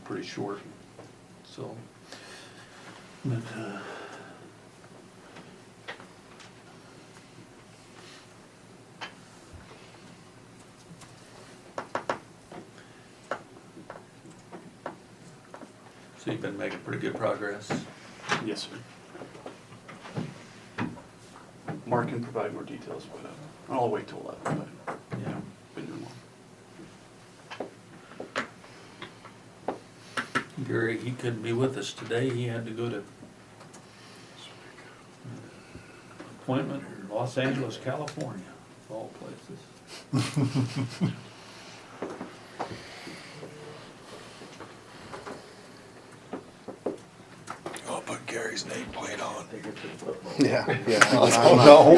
pretty short, so. But, so you've been making pretty good progress. Yes, sir. Mark can provide more details, but I'll wait till 11, but Yeah. been doing well. Gary, he couldn't be with us today. He had to go to appointment in Los Angeles, California, of all places. I'll put Gary's nameplate on. Yeah, yeah. No.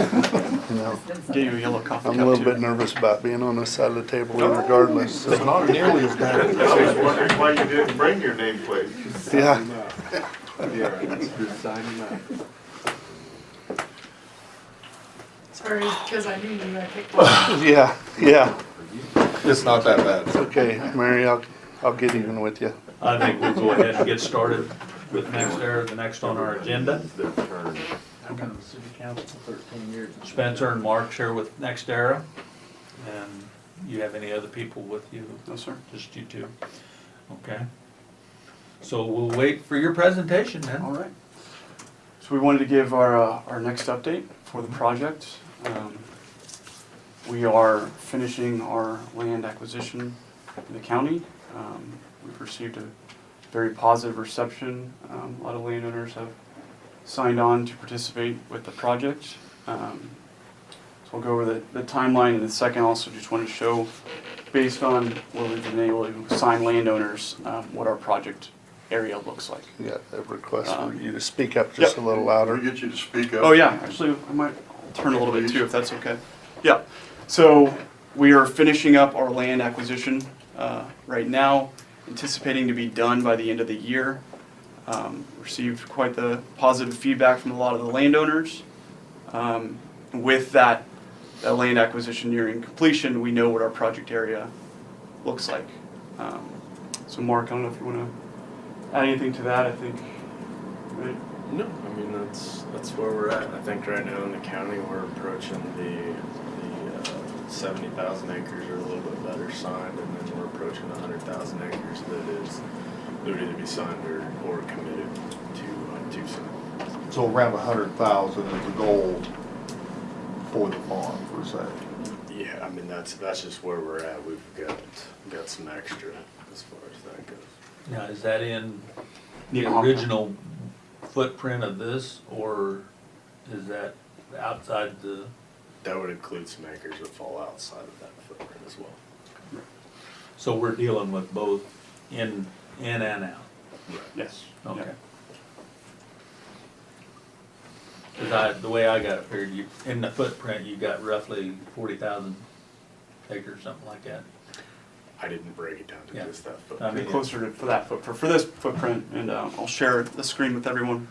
You know, Get you a yellow coffee cup I'm a little too. bit nervous about being on this side of the table regardless. It's So, not nearly as bad. I was wondering why you didn't bring your nameplate. yeah, Sorry, because I knew you had picked one. yeah, yeah. It's not that bad. It's okay, Mary, I'll get even with you. I think we'll go ahead and get started with NextEra, the next on our agenda. I've been on the city council for 13 years. Spencer and Mark's here with NextEra. And you have any other people with you? No, sir. Just you two? Okay. So we'll wait for your presentation All then. right. So we wanted to give our next update for the project. We are finishing our land acquisition in the county. We've received a very positive reception. A lot of landowners have signed on to participate with the project. So we'll go over the timeline in a second. Also just wanted to show, based on where we've been able to sign landowners, what our project area looks like. Yeah, a request for you to speak up just a little Can louder. we get you to speak up? Oh yeah, actually, I might turn a little bit too, if that's okay. Yeah, so we are finishing up our land acquisition right now, anticipating to be done by the end of the year. Received quite the positive feedback from a lot of the landowners. With that land acquisition nearing completion, we know what our project area looks like. So Mark, I don't know if you want to add anything to that, I think, right? No, I mean that's where we're at. I think right now in the county we're approaching the 70,000 acres or a little bit better signed, and then we're approaching 100,000 acres that is would either be signed or committed to sign. So around 100,000 is the goal for the farm, per se. Yeah, I mean that's just where we're at. We've got some extra as far as that goes. Now, is that in the Yeah. original footprint of this, or is that outside the? That would include some acres that fall outside of that footprint as well. So we're dealing with both in and out? Yes. Okay. Yeah. Cause the way I got it figured, in the footprint, you got roughly 40,000 acres, something like that. I didn't break it down to Yeah. just that I footprint. mean, Closer to for that for this footprint, and I'll share the screen with everyone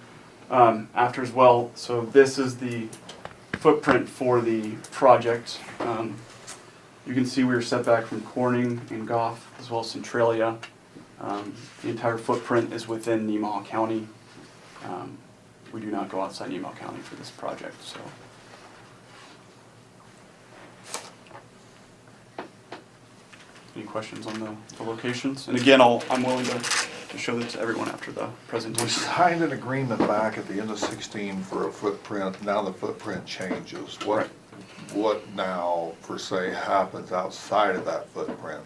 after as well. So this is the footprint for the project. You can see we are set back from Corning and Goff as well as Centralia. The entire footprint is within Nemaha County. We do not go outside Nemaha County for this project. So. Any questions on the locations? And again, I'm willing to show that to everyone after the We presentation. signed an agreement back at the end of 16 for a footprint. Now the footprint changes. Right. What now, per se, happens outside of that footprint?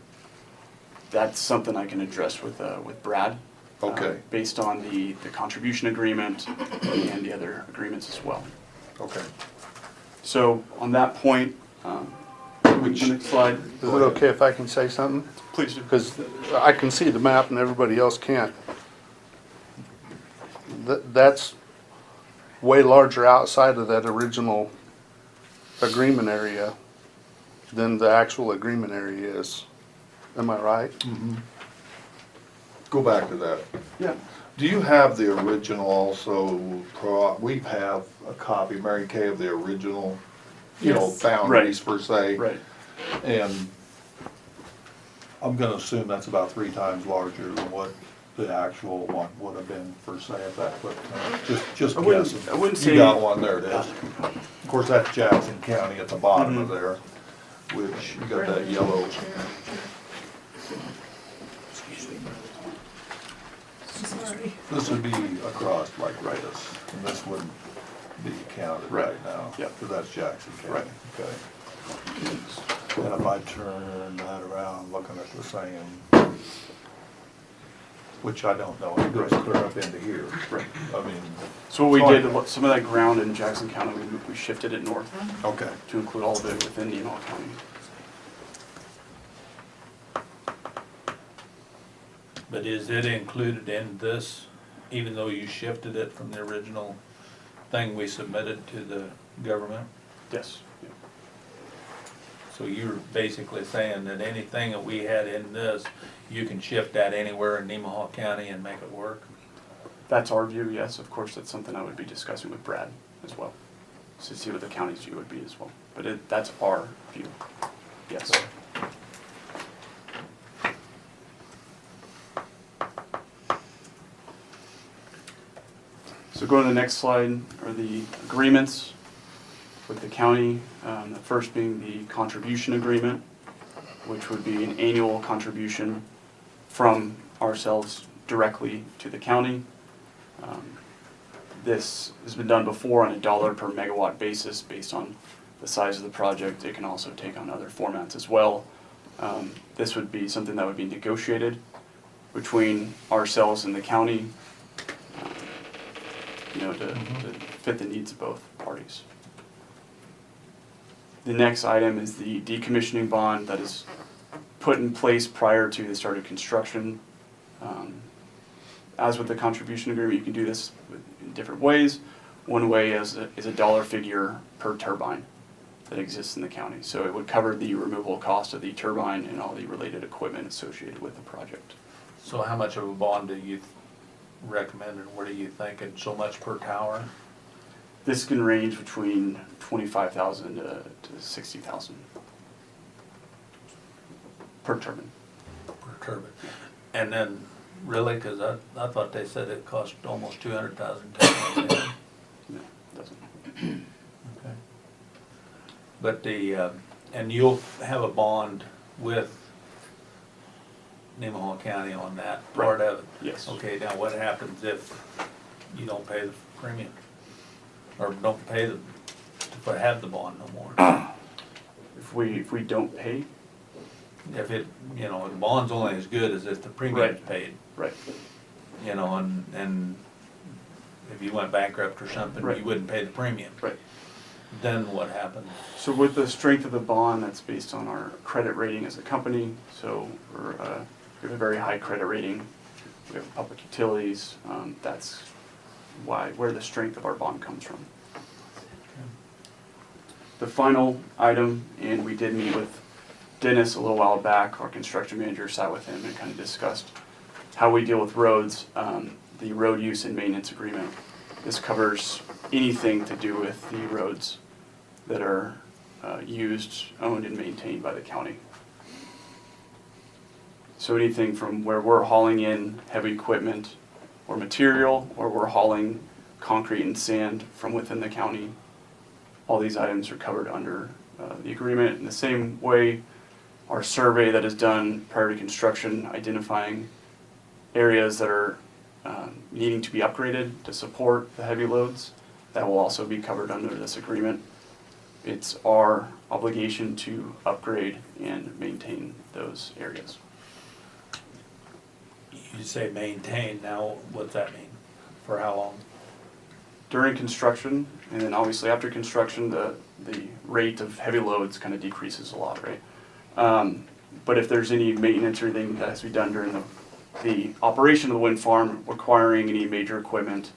That's something I can address with Brad. Okay. Based on the contribution agreement and the other agreements as well. Okay. So on that point, the next slide, Is it okay if I can say something? please do. Because I can see the map and everybody else can't. That's way larger outside of that original agreement area than the actual agreement area is. Am I right? Go back to that. Yeah. Do you have the original also? We have a copy, Mary Kay, of the original, Yes. boundaries per se. Right. And I'm gonna assume that's about 3 times larger than what the actual one would have been for say at that footprint? Just I wouldn't- guessing. I wouldn't You say- got one, there it is. Of course, that's Jackson County at the bottom of Mhm. there, which you got that yellow. Sorry. This would be across like this, and this wouldn't be counted Right. right now. Yep. Because that's Jackson County. Right. Okay. And if I turn that around, looking at the same, which I don't know, it goes clear up into here. Right. I mean, So what we Fine. did, some of that ground in Jackson County, we shifted it north okay. to include all of it within Nemaha County. But is it included in this, even though you shifted it from the original thing we submitted to the government? Yes. Yeah. So you're basically saying that anything that we had in this, you can shift that anywhere in Nemaha County and make it work? That's our view, yes. Of course, that's something I would be discussing with Brad as well, to see what the county's view would be as well. But that's our view, yes. So go to the next slide, are the agreements with the county. The first being the contribution agreement, which would be an annual contribution from ourselves directly to the county. This has been done before on a dollar per megawatt basis based on the size of the project. It can also take on other formats as well. This would be something that would be negotiated between ourselves and the county, to fit the needs of both parties. The next item is the decommissioning bond that is put in place prior to the start of construction. As with the contribution agreement, you can do this in different ways. One way is a dollar figure per turbine that exists in the county. So it would cover the removal cost of the turbine and all the related equipment associated with the project. So how much of a bond do you recommend, and what are you thinking, so much per tower? This can range between 25,000 to 60,000 per turbine. Per turbine? And then, really, cause I thought they said it cost almost 200,000 to have it. No, it doesn't. Okay. But and you'll have a bond with Nemaha County on that part of it? Yes. Okay, now what happens if you don't pay the premium? Or don't pay to have the bond no more? If we don't pay, If it, the bond's only as good as if the premium's paid, right, and if you went bankrupt or something, Right. you wouldn't pay the premium. right. Then what happens? So with the strength of the bond, that's based on our credit rating as a company. So we have a very high credit rating. We have public utilities. That's where the strength of our bond comes from. The final item, and we did meet with Dennis a little while back, our construction manager sat with him and kind of discussed how we deal with roads, the road use and maintenance agreement. This covers anything to do with the roads that are used, owned, and maintained by the county. So anything from where we're hauling in heavy equipment or material, or we're hauling concrete and sand from within the county, all these items are covered under the agreement. In the same way, our survey that is done prior to construction, identifying areas that are needing to be upgraded to support the heavy loads, that will also be covered under this agreement. It's our obligation to upgrade and maintain those areas. You say maintain, now what's that mean? For how long? During construction, and then obviously after construction, the rate of heavy loads kind of decreases a lot, right? But if there's any maintenance or anything that has to be done during the operation of the wind farm requiring any major equipment,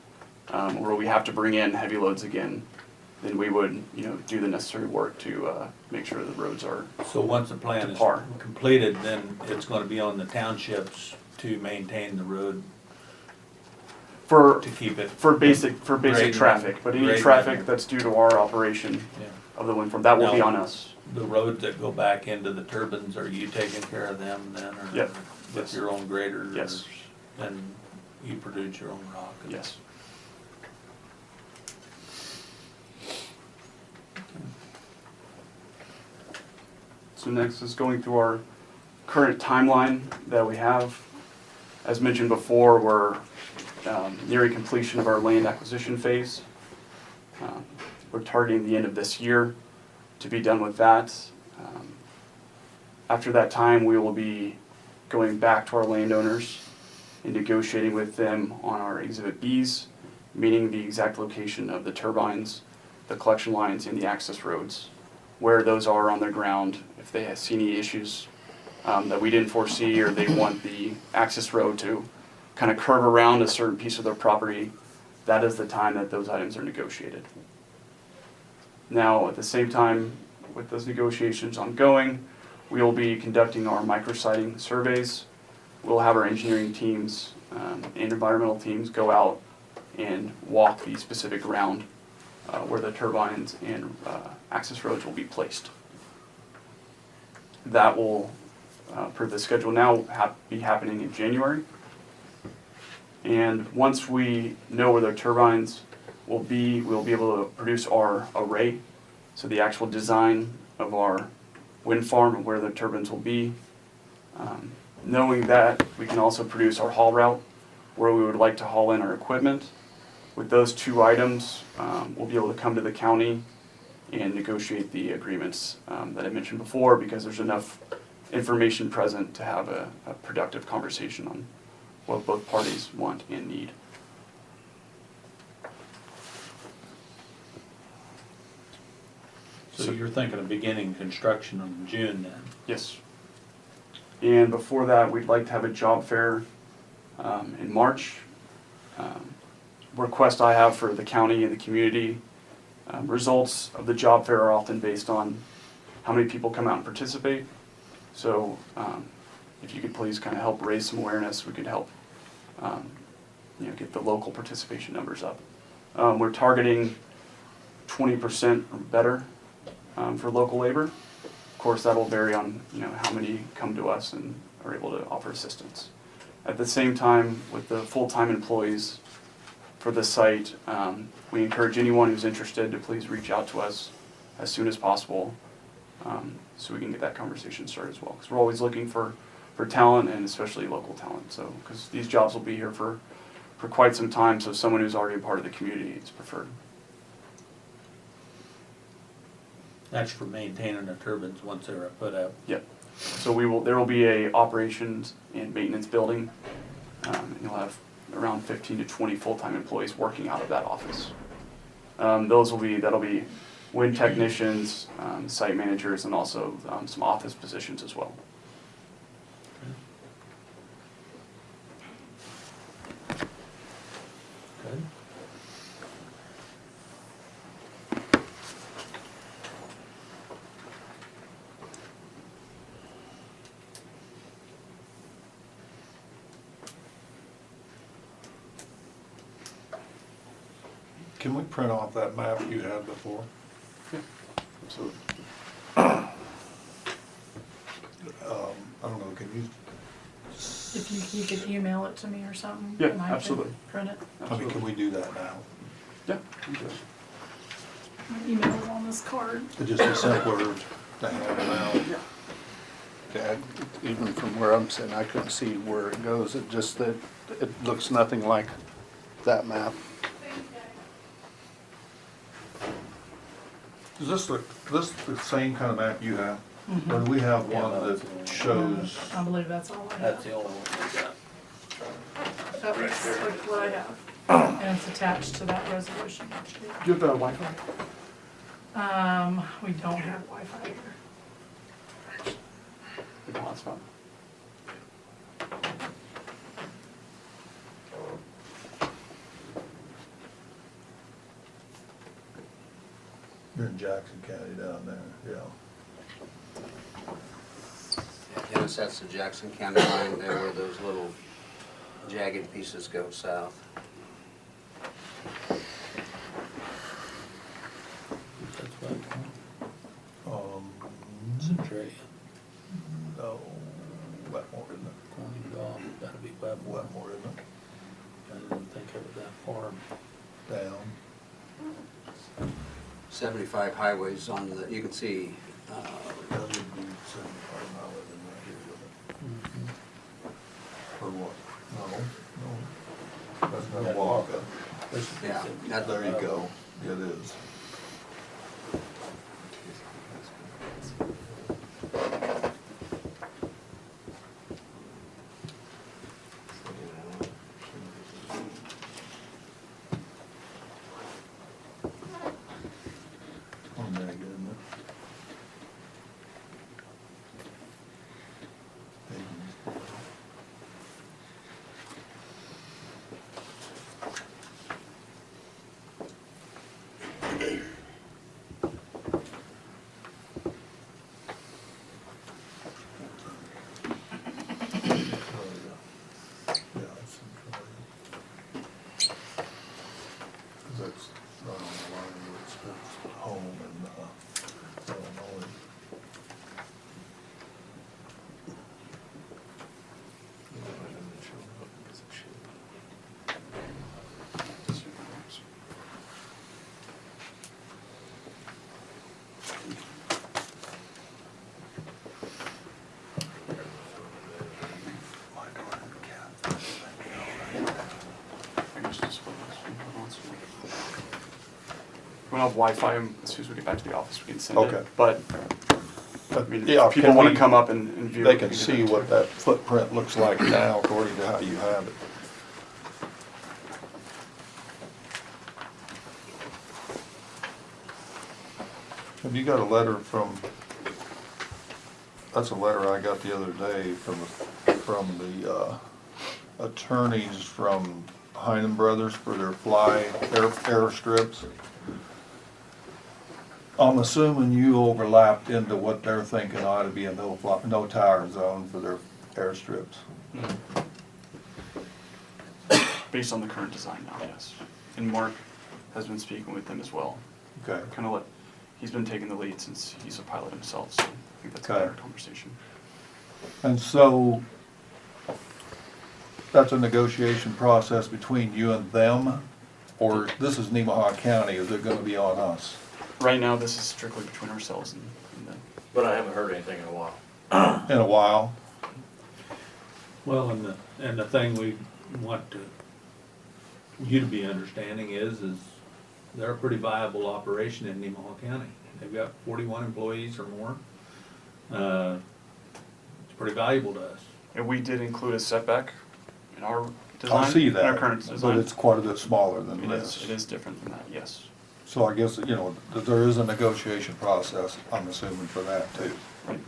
or we have to bring in heavy loads again, then we would, do the necessary work to make sure the roads are. So once the plan To is par. completed, then it's gonna be on the townships to maintain the road, For to keep it. basic Grading. traffic, but any Grading. traffic that's due to our operation Yeah. of the wind farm, that will be Now- on us. The roads that go back into the turbines, are you taking care of them then, or Yep. with Yes. your own graders? Yes. And you produce your own rock? Yes. So next is going through our current timeline that we have. As mentioned before, we're nearing completion of our land acquisition phase. We're targeting the end of this year to be done with that. After that time, we will be going back to our landowners and negotiating with them on our Exhibit Bs, meaning the exact location of the turbines, the collection lines, and the access roads, where those are on the ground, if they see any issues that we didn't foresee, or they want the access road to kind of curve around a certain piece of their property, that is the time that those items are negotiated. Now, at the same time, with those negotiations ongoing, we will be conducting our micrositing surveys. We'll have our engineering teams and environmental teams go out and walk the specific ground where the turbines and access roads will be placed. That will, per the schedule now, be happening in January. And once we know where the turbines will be, we'll be able to produce our array, so the actual design of our wind farm and where the turbines will be. Knowing that, we can also produce our haul route, where we would like to haul in our equipment. With those two items, we'll be able to come to the county and negotiate the agreements that I mentioned before, because there's enough information present to have a productive conversation on what both parties want and need. So you're thinking of beginning construction in June then? Yes. And before that, we'd like to have a job fair in March. Request I have for the county and the community, results of the job fair are often based on how many people come out and participate. So if you could please kind of help raise some awareness, we could help get the local participation numbers up. We're targeting 20% or better for local labor. Of course, that'll vary on how many come to us and are able to offer assistance. At the same time, with the full-time employees for the site, we encourage anyone who's interested to please reach out to us as soon as possible, so we can get that conversation started as well. Because we're always looking for talent, and especially local talent. So, because these jobs will be here for quite some time, so someone who's already a part of the community is preferred. That's for maintaining the turbines once they're put up. Yep. So there will be a operations and maintenance building, and you'll have around 15 to 20 full-time employees working out of that office. That'll be wind technicians, site managers, and also some office positions as well. Good. Can we print off that map you had before? So I don't know, can you, If you could email it to me or something. Yeah, and I can absolutely. Print it. I mean, can we do that now? yeah. My email is on this card. It'd just be simpler to have it now. Yeah, even from where I'm sitting, I couldn't see where it goes. It just that it looks nothing like that map. Is this the same kind of map you have? Or do we have Yeah, one that's that the shows? I believe that's all I That's have. the only one we got. That looks like what I have. And it's attached to that resolution. Do you have Wi-Fi? We don't have Wi-Fi here. We can hotspot. You're in Jackson County down there, yeah. Dennis, that's the Jackson County line there where those little jagged pieces go south. That's what, Centralia, No, Wetmore, isn't it? Corning Dog, that'd be Wetmore. Wetmore, isn't it? 75 highways on the, you can see, That would be 75 miles in right here, wouldn't it? Or what? No. That's not Waka. yeah, that's There you go. It is. Oh, my goodness. That's right on the line where it says home and, Illinois. My daughter, Kath. I guess just put this one on, so we don't have Wi-Fi, as soon as we get back to the office, we can send it. Okay. But, I mean, Yeah, if people can wanna we- come up and view. They it, can we see do that what too. that footprint looks like now according to how you have it. Have you got a letter from, that's a letter I got the other day from the attorneys from Heinen Brothers for their fly airstrips. I'm assuming you overlapped into what they're thinking ought to be a no tower zone for their airstrips. Based on the current design now, yes. And Mark has been speaking with them as well. Okay. He's been taking the lead since he's a pilot himself, so I think that's a Okay. better conversation. And so, that's a negotiation process between you and them? Or this is Nemaha County, is it gonna be on us? Right now, this is strictly between ourselves and them. But I haven't heard anything in a while. In a while? Well, and the thing we want you to be understanding is they're a pretty viable operation in Nemaha County. They've got 41 employees or more. It's pretty valuable to us. And we did include a setback in our design. I see In our that, current but design. it's quite a bit smaller than It this. is different than that, yes. So I guess, that there is a negotiation process, I'm assuming, for that too. Right.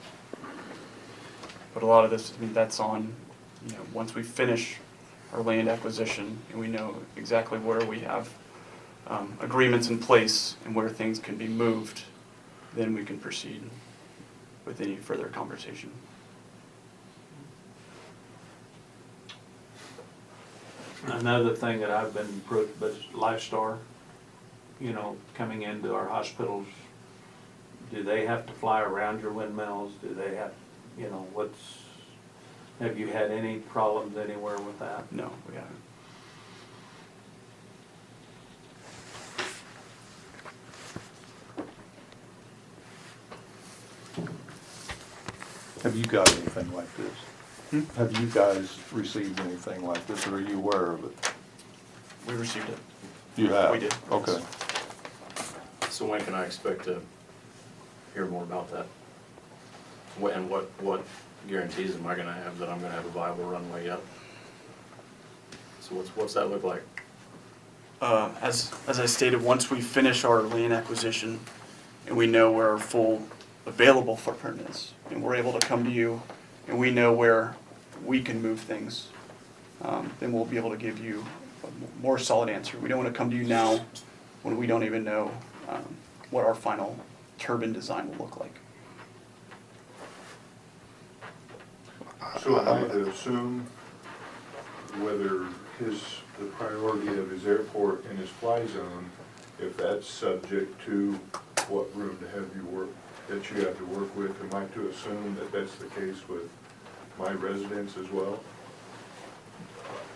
But a lot of this, I mean, that's on, once we finish our land acquisition and we know exactly where we have agreements in place and where things can be moved, then we can proceed with any further conversation. Another thing that I've been approached by is Lifestar, coming into our hospitals. Do they have to fly around your windmills? Do they have, have you had any problems anywhere with that? No, we haven't. Have you got anything like this? Have you guys received anything like this, or are you aware of it? We received it. You have? We did. Okay. So when can I expect to hear more about that? And what guarantees am I gonna have that I'm gonna have a viable runway up? So what's that look like? As I stated, once we finish our land acquisition and we know where our full available footprint is, and we're able to come to you and we know where we can move things, then we'll be able to give you a more solid answer. We don't want to come to you now when we don't even know what our final turbine design will look like. So am I to assume whether the priority of his airport and his fly zone, if that's subject to what room to have you work, that you have to work with, am I to assume that that's the case with my residents as well?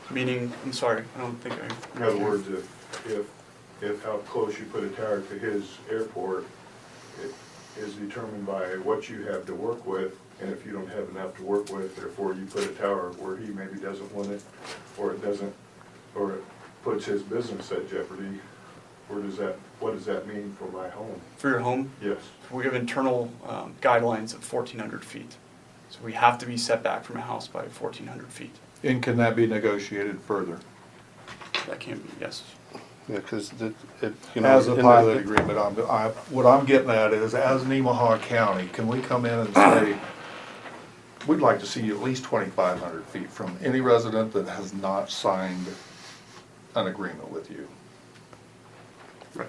Meaning, I'm sorry, I don't think I. In other words, if if how close you put a tower to his airport is determined by what you have to work with, and if you don't have enough to work with, therefore you put a tower where he maybe doesn't want it, or it doesn't, or it puts his business at jeopardy, what does that mean for my home? For your home, Yes. we have internal guidelines of 1,400 feet. So we have to be set back from a house by 1,400 feet. And can that be negotiated further? That can be, yes. Yeah, because you know. As a pilot agreement, what I'm getting at is, as Nemaha County, can we come in and say, we'd like to see you at least 2,500 feet from any resident that has not signed an agreement with you? Right.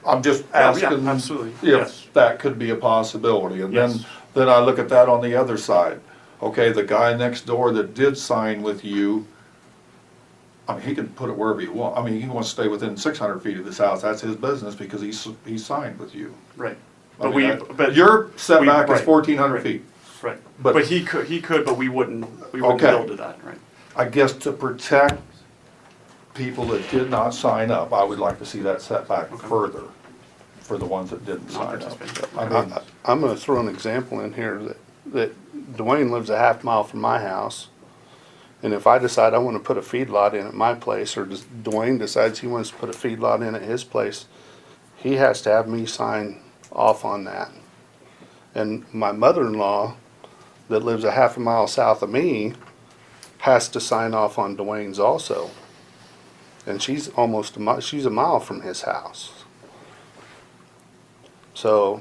I'm just Yeah, asking absolutely, yes. if that could be a possibility. And Yes. then I look at that on the other side. Okay, the guy next door that did sign with you, I mean, he can put it wherever he wants. I mean, he wants to stay within 600 feet of this house, that's his business because he signed with you. Right. I But mean, but your setback is right, 1,400 right. feet. Right. but- But he could, but we wouldn't Okay. build to that, right? I guess to protect people that did not sign up, I would like to see that setback further for the ones that didn't sign up. I mean, I'm gonna throw an example in here that Dwayne lives a half mile from my house. And if I decide I wanna put a feedlot in at my place, or Dwayne decides he wants to put a feedlot in at his place, he has to have me sign off on that. And my mother-in-law, that lives a half a mile south of me, has to sign off on Dwayne's also. And she's almost she's a mile from his house. So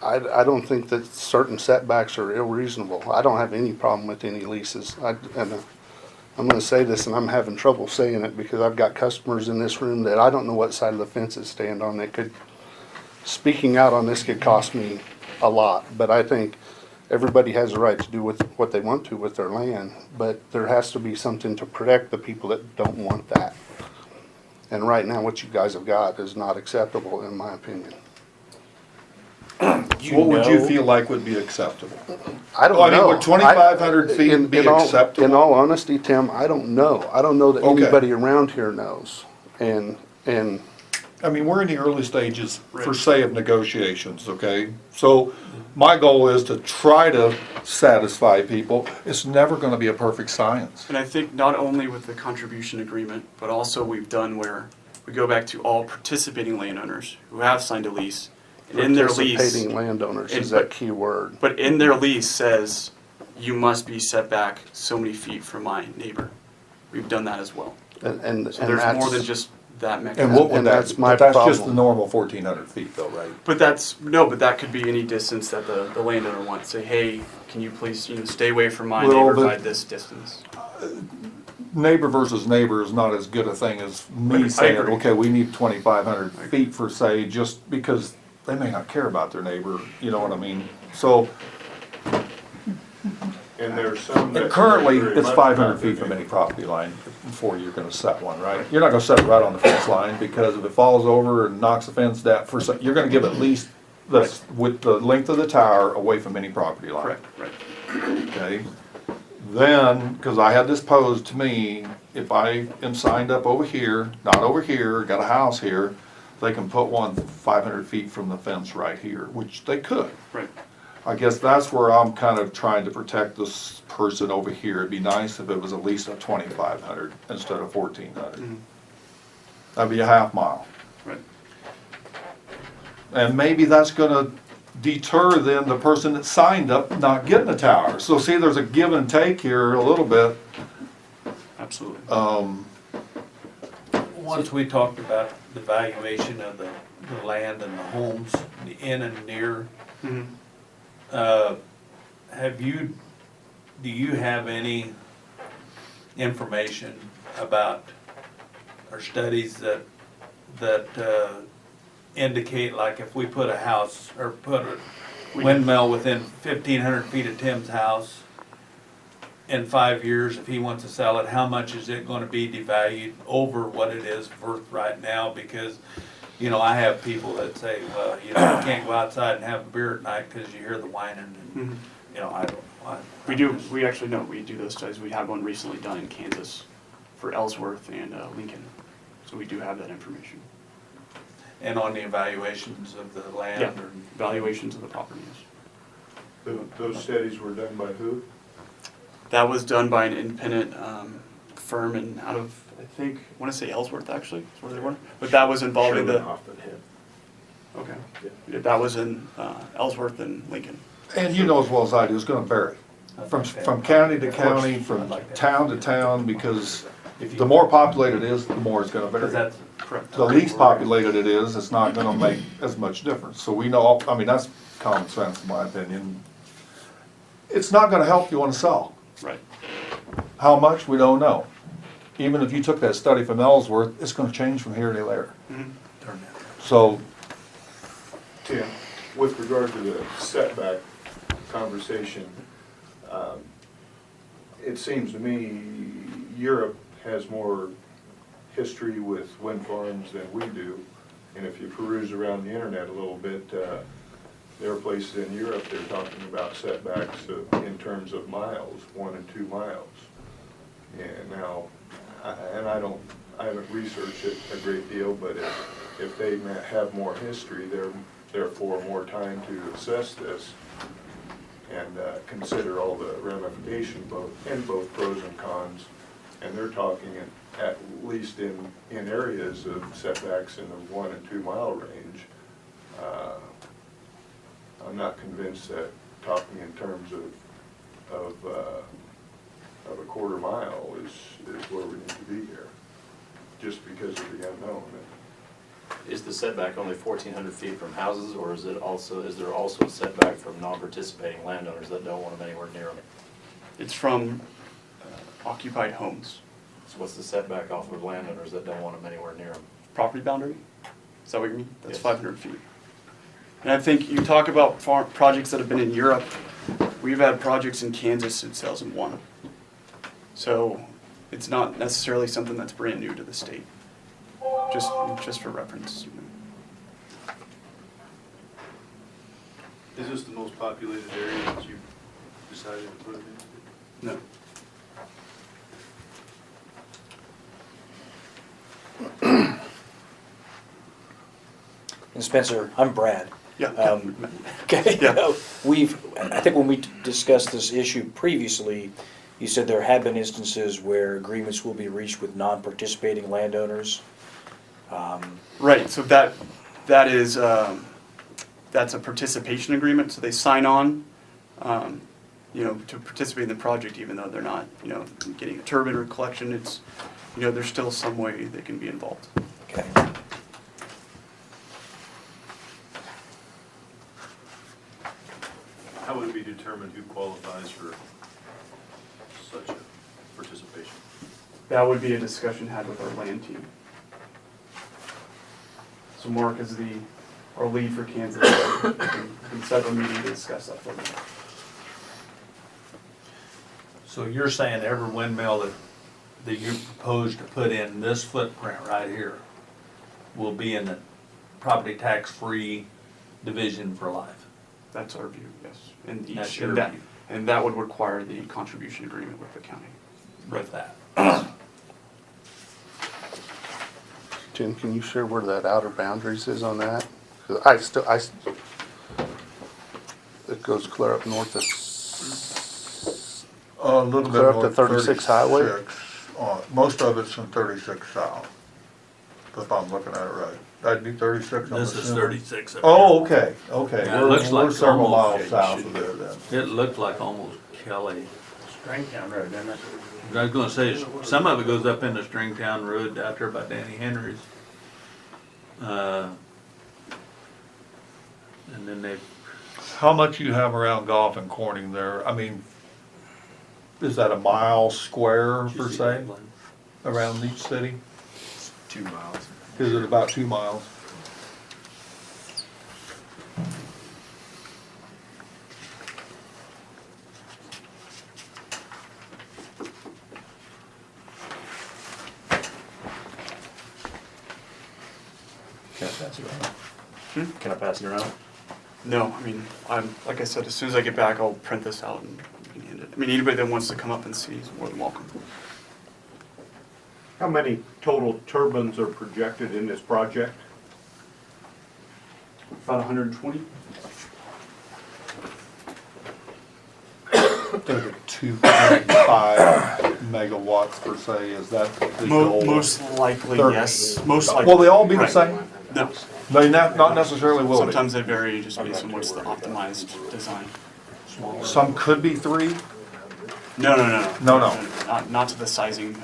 I don't think that certain setbacks are unreasonable. I don't have any problem with any leases. I'm gonna say this, and I'm having trouble saying it because I've got customers in this room that I don't know what side of the fences stand on. Speaking out on this could cost me a lot, but I think everybody has a right to do what they want to with their land, but there has to be something to protect the people that don't want that. And right now, what you guys have got is not acceptable, in my opinion. what would you feel like would be acceptable? I don't I mean, know. would 2,500 feet In- be in all- acceptable? In all honesty, Tim, I don't know. I don't know that Okay. anybody around here knows. And I mean, we're in the early stages, per Right. se, of negotiations, okay? So my goal is to try to satisfy people. It's never gonna be a perfect science. And I think not only with the contribution agreement, but also we've done where we go back to all participating landowners who have signed a lease. And in their lease, participating landowners is but- that key word. but in their lease says, you must be set back so many feet from my neighbor. We've done that as well. And So there's more that's- than just that And mechanism. what would And that, that's my but that's just the problem. normal 1,400 feet though, right? But that could be any distance that the landowner wants. Say, hey, can you please, stay away from my Well, neighbor but- by this distance? Neighbor versus neighbor is not as good a thing as I me saying, agree. okay, we need 2,500 feet for say, just because they may not care about their neighbor, you know what I mean? So And there's some that. currently, very it's much 500 not feet from gonna any property line before you're gonna set one, right? You're not gonna set it right on the fence line, because if it falls over and knocks the fence down, you're gonna give at least with the length of the tower away from any property line. Correct, right. Okay? Then, because I had this posed to me, if I am signed up over here, not over here, got a house here, they can put one 500 feet from the fence right here, which they could. Right. I guess that's where I'm kind of trying to protect this person over here. It'd be nice if it was at least a 2,500 instead of 1,400. That'd be a half mile. Right. And maybe that's gonna deter then the person that signed up not getting a tower. So see, there's a give and take here a little bit. Absolutely. Once we talked about the valuation of the land and the homes, the in and near, Mhm. do you have any information about, or studies that indicate, like if we put a house, or put a windmill within 1,500 feet of Tim's house, in 5 years, if he wants to sell it, how much is it gonna be devalued over what it is worth right now? Because, I have people that say, well, you can't go outside and have a beer at night because you hear the whining and, I don't. We actually know, we do those studies. We had one recently done in Kansas for Ellsworth and Lincoln. So we do have that information. and on the evaluations of the land Yeah, or valuations of the properties. Those studies were done by who? That was done by an independent firm and out of, I think, I want to say Ellsworth actually, is where they were. But that was involving the, Hoffman Head. okay. Yeah, that was in Ellsworth and Lincoln. And you know as well as I do, it's gonna vary. From county to county, from town to town, because the more populated it is, the more it's gonna Because vary. that's, Correct. The least populated it is, it's not gonna make as much difference. So we know, I mean, that's common sense in my opinion. It's not gonna help you wanna sell. Right. How much, we don't know. Even if you took that study from Ellsworth, it's gonna change from here to there. So, Tim, with regard to the setback conversation, it seems to me Europe has more history with wind farms than we do. And if you peruse around the internet a little bit, there are places in Europe they're talking about setbacks in terms of miles, 1 and 2 miles. And now, I haven't researched it a great deal, but if they have more history, therefore more time to assess this and consider all the ramifications, both pros and cons. And they're talking at least in areas of setbacks in the 1 and 2 mile range. I'm not convinced that talking in terms of a quarter mile is where we need to be here, just because of the unknown. Is the setback only 1,400 feet from houses, or is there also a setback from non-participating landowners that don't want them anywhere near them? It's from occupied homes. So what's the setback off of landowners that don't want them anywhere near them? Property boundary? Is that what you mean? That's Yes. 500 feet. And I think you talk about projects that have been in Europe. We've had projects in Kansas since 2001. So it's not necessarily something that's brand new to the state. Just for reference. Is this the most populated area that you decided to put it into? No. And Spencer, I'm Brad. Yeah. Okay. Yeah. I think when we discussed this issue previously, you said there have been instances where agreements will be reached with non-participating landowners. Right, so that is, that's a participation agreement, so they sign on, to participate in the project even though they're not, getting a turbine or collection, it's, there's still some way they can be involved. Okay. How would it be determined who qualifies for such a participation? That would be a discussion had with our land team. So Mark is our lead for Kansas, can set up a meeting to discuss that further. so you're saying every windmill that you propose to put in this footprint right here will be in the property tax-free division for life? That's our view, yes. And That's each, your and that, view. and that would require the contribution agreement with the county. With that. Tim, can you share where that outer boundaries is on that? 'Cause it goes clear up north of, a little bit Clear up to north of 36 highway? 36. Most of it's in 36 south, if I'm looking at it right. That'd be 36, I'm This is assuming. 36 up Oh, okay, okay. Yeah, it looks like We're several almost- miles south of there then. there. It looked like almost Kelly. Stringtown Road, doesn't it? I was gonna say, some of it goes up into Stringtown Road out there by Danny Henry's. And then they, How much you have around Golf and Corning there? I mean, is that a mile square per se, around each city? 2 miles. Is it about 2 miles? Can I pass it around? Can I pass it around? No, I mean, like I said, as soon as I get back, I'll print this out and we can hand it. I mean, anybody that wants to come up and see is more than welcome. How many total turbines are projected in this project? About 120. There's a 2.5 megawatts per se, is that the goal? Most likely, 30. yes. Most likely. Will they all be the Right. same? No. They not necessarily will be. Sometimes they vary just based on what's the optimized design. Some could be 3. No. No. Not to the sizing.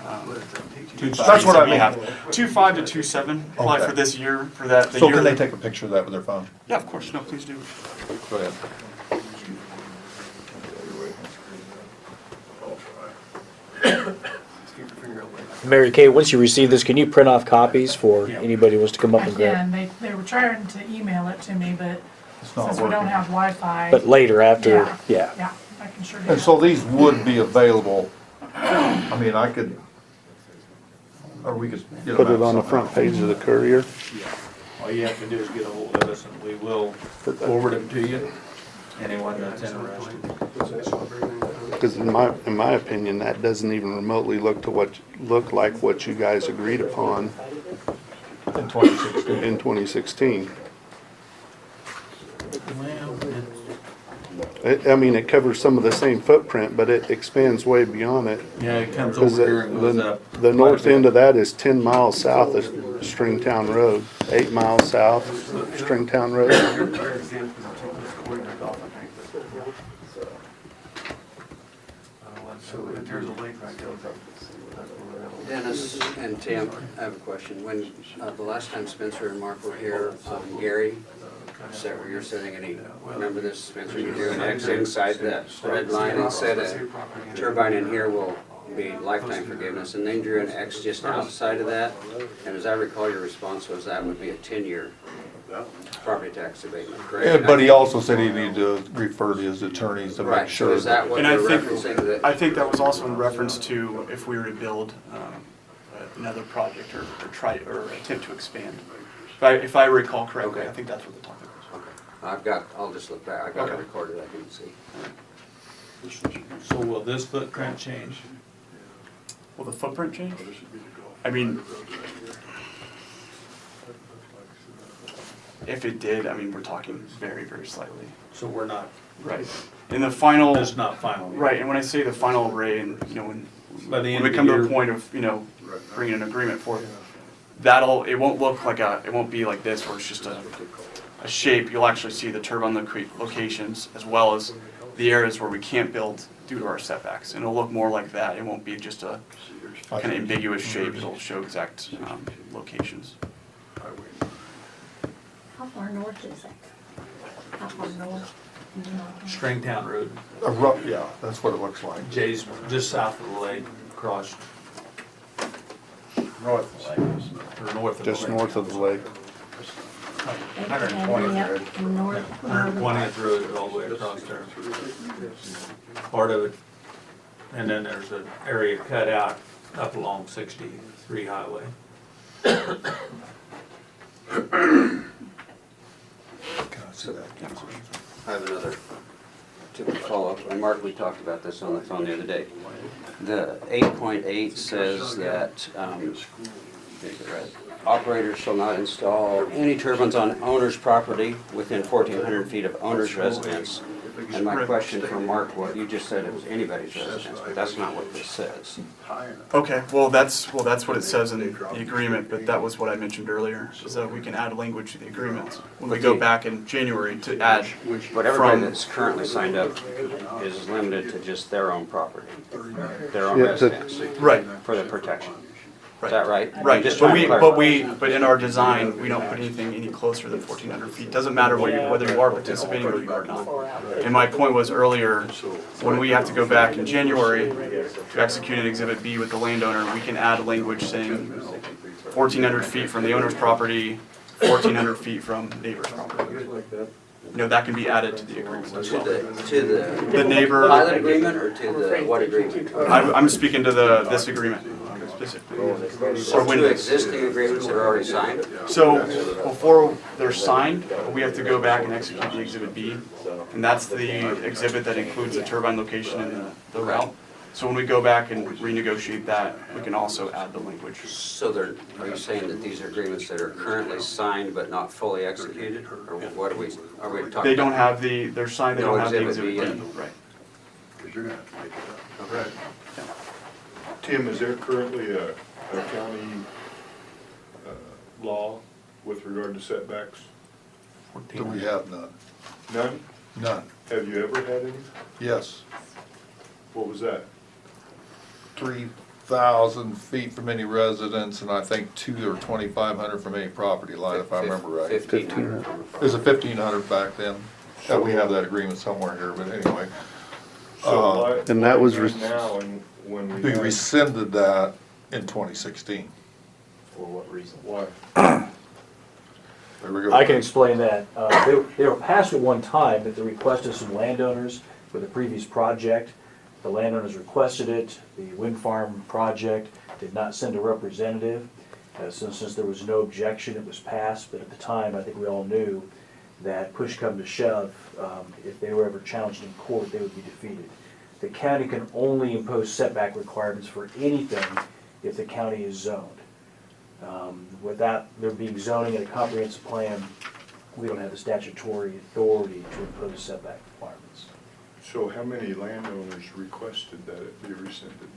That's what I we mean. have. 2.5 to 2.7, probably Okay. for this year, for that, the So year. can they take a picture of that with their phone? Yeah, of course, no, please do. Go ahead. Mary Kay, once you receive this, can you print off copies for anybody who wants to come up I and grab? can, they were trying to email it to me, but It's not since we don't working. have Wi-Fi. But later, after, Yeah. yeah. Yeah, I can sure do And that. so these would be available, I mean, I could, or we could get them Put it out on the somehow. front page of the Courier. All you have to do is get a hold of us and we will forward them to you, anyone that's interested. Because in my opinion, that doesn't even remotely look like what you guys agreed upon In 2016. in 2016. I mean, it covers some of the same footprint, but it expands way beyond it. Yeah, it comes 'Cause over here and goes up. the north end of that is 10 miles south of Stringtown Road, 8 miles south of Stringtown Road. There's a lake right there. Dennis and Tim, I have a question. When, the last time Spencer and Mark were here, Gary, said where you're sitting, and he, remember this, Spencer, you drew an X inside that red line and said a turbine in here will be lifetime forgiveness, and then drew an X just outside of that. And as I recall, your response was that would be a 10-year property tax abatement, correct? Yeah, but he also said he needed to refer to his attorneys to make Right, so sure is that what And you're I referencing? think, That I think that was also in reference to if we were to build another project or try, or attempt to expand. If I recall correctly, Okay. I think that's what the topic was. Okay, I'll just look back, I got it Okay. recorded, I can see. So will this footprint change? Will the footprint change? I mean, if it did, I mean, we're talking very, very slightly. So we're not, Right. In the final, it's not final. right, and when I say the final array, and, you know, By the when end we of come the to a year. point of, you know, bringing an agreement for it, it won't look like it won't be like this where it's just a shape. You'll actually see the turbine locations as well as the areas where we can't build due to our setbacks. And it'll look more like that. It won't be just a kind of ambiguous shape. It'll show exact locations. How far north is it? How far north? Stringtown Road, Yeah, that's what it looks like. Jay's just south of the lake, across. North of the lake. Or north of the lake. Just north of the lake. 120th North. 120th Road all the way across there. Part of it. And then there's an area cut out up along 63 Highway. Can I see that? I have another typical follow-up, and Mark, we talked about this on the phone the other day. The 8.8 says that, operators shall not install any turbines on owner's property within 1,400 feet of owner's residence. And my question for Mark, what you just said, it was anybody's residence, but that's not what this says. Okay, well, that's what it says in the agreement, but that was what I mentioned earlier, is that we can add language to the agreement when we go back in January to add. But everybody From- that's currently signed up is limited to just their own property, their own Yeah, so- residence, Right, for the protection. Is that right? I'm right, just but trying to clarify. but in our design, we don't put anything any closer than 1,400 feet. Doesn't matter whether you are participating or you are not. And my point was earlier, when we have to go back in January to execute an Exhibit B with the landowner, we can add language saying 1,400 feet from the owner's property, 1,400 feet from neighbor's property. You know, that can be added to the agreement as well. To the The neighbor, pilot agreement or to the what agreement? I'm speaking to this agreement specifically. Or two existing agreements that are already signed? So before they're signed, we have to go back and execute the Exhibit B. And that's the exhibit that includes the turbine location and the route. So when we go back and renegotiate that, we can also add the language. So are you saying that these are agreements that are currently signed but not fully executed? Or what are we talking? They don't have they're signed, they No don't have the exhibit exhibit B B, yet. right. Because you're gonna have to make it up. Right. Tim, is there currently a county law with regard to setbacks? Do we have none? None? None. Have you ever had any? Yes. What was that? 3,000 feet from any residence, and I think 2 or 2,500 from any property line, if I remember right. 1,500. Is it 1,500 back then? Yeah, we have that agreement somewhere here, but anyway. So why, and that why was do res- now and when we We had- rescinded that in 2016. For what reason? Why? There we go. I can explain that. They were passed at one time at the request of some landowners for the previous project. The landowners requested it. The wind farm project did not send a representative. Since there was no objection, it was passed. But at the time, I think we all knew that push come to shove, if they were ever challenged in court, they would be defeated. The county can only impose setback requirements for anything if the county is zoned. Without there being zoning and a comprehensive plan, we don't have the statutory authority to impose setback requirements. So how many landowners requested that it be rescinded?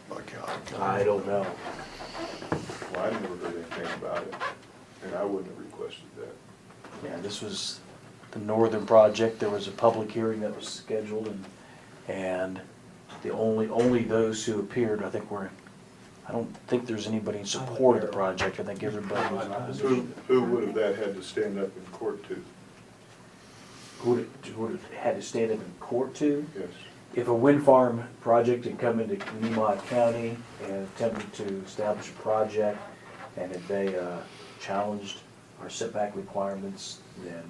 My God. I don't know. Well, I never heard anything about it, and I wouldn't have requested that. Yeah, this was the northern project. There was a public hearing that was scheduled, and the only those who appeared, I don't think there's anybody in support of the project. I think everybody was in opposition. Who would have that had to stand up in court to? Who would have had to stand up in court to? Yes. If a wind farm project had come into Nemot County and attempted to establish a project, and if they challenged our setback requirements, then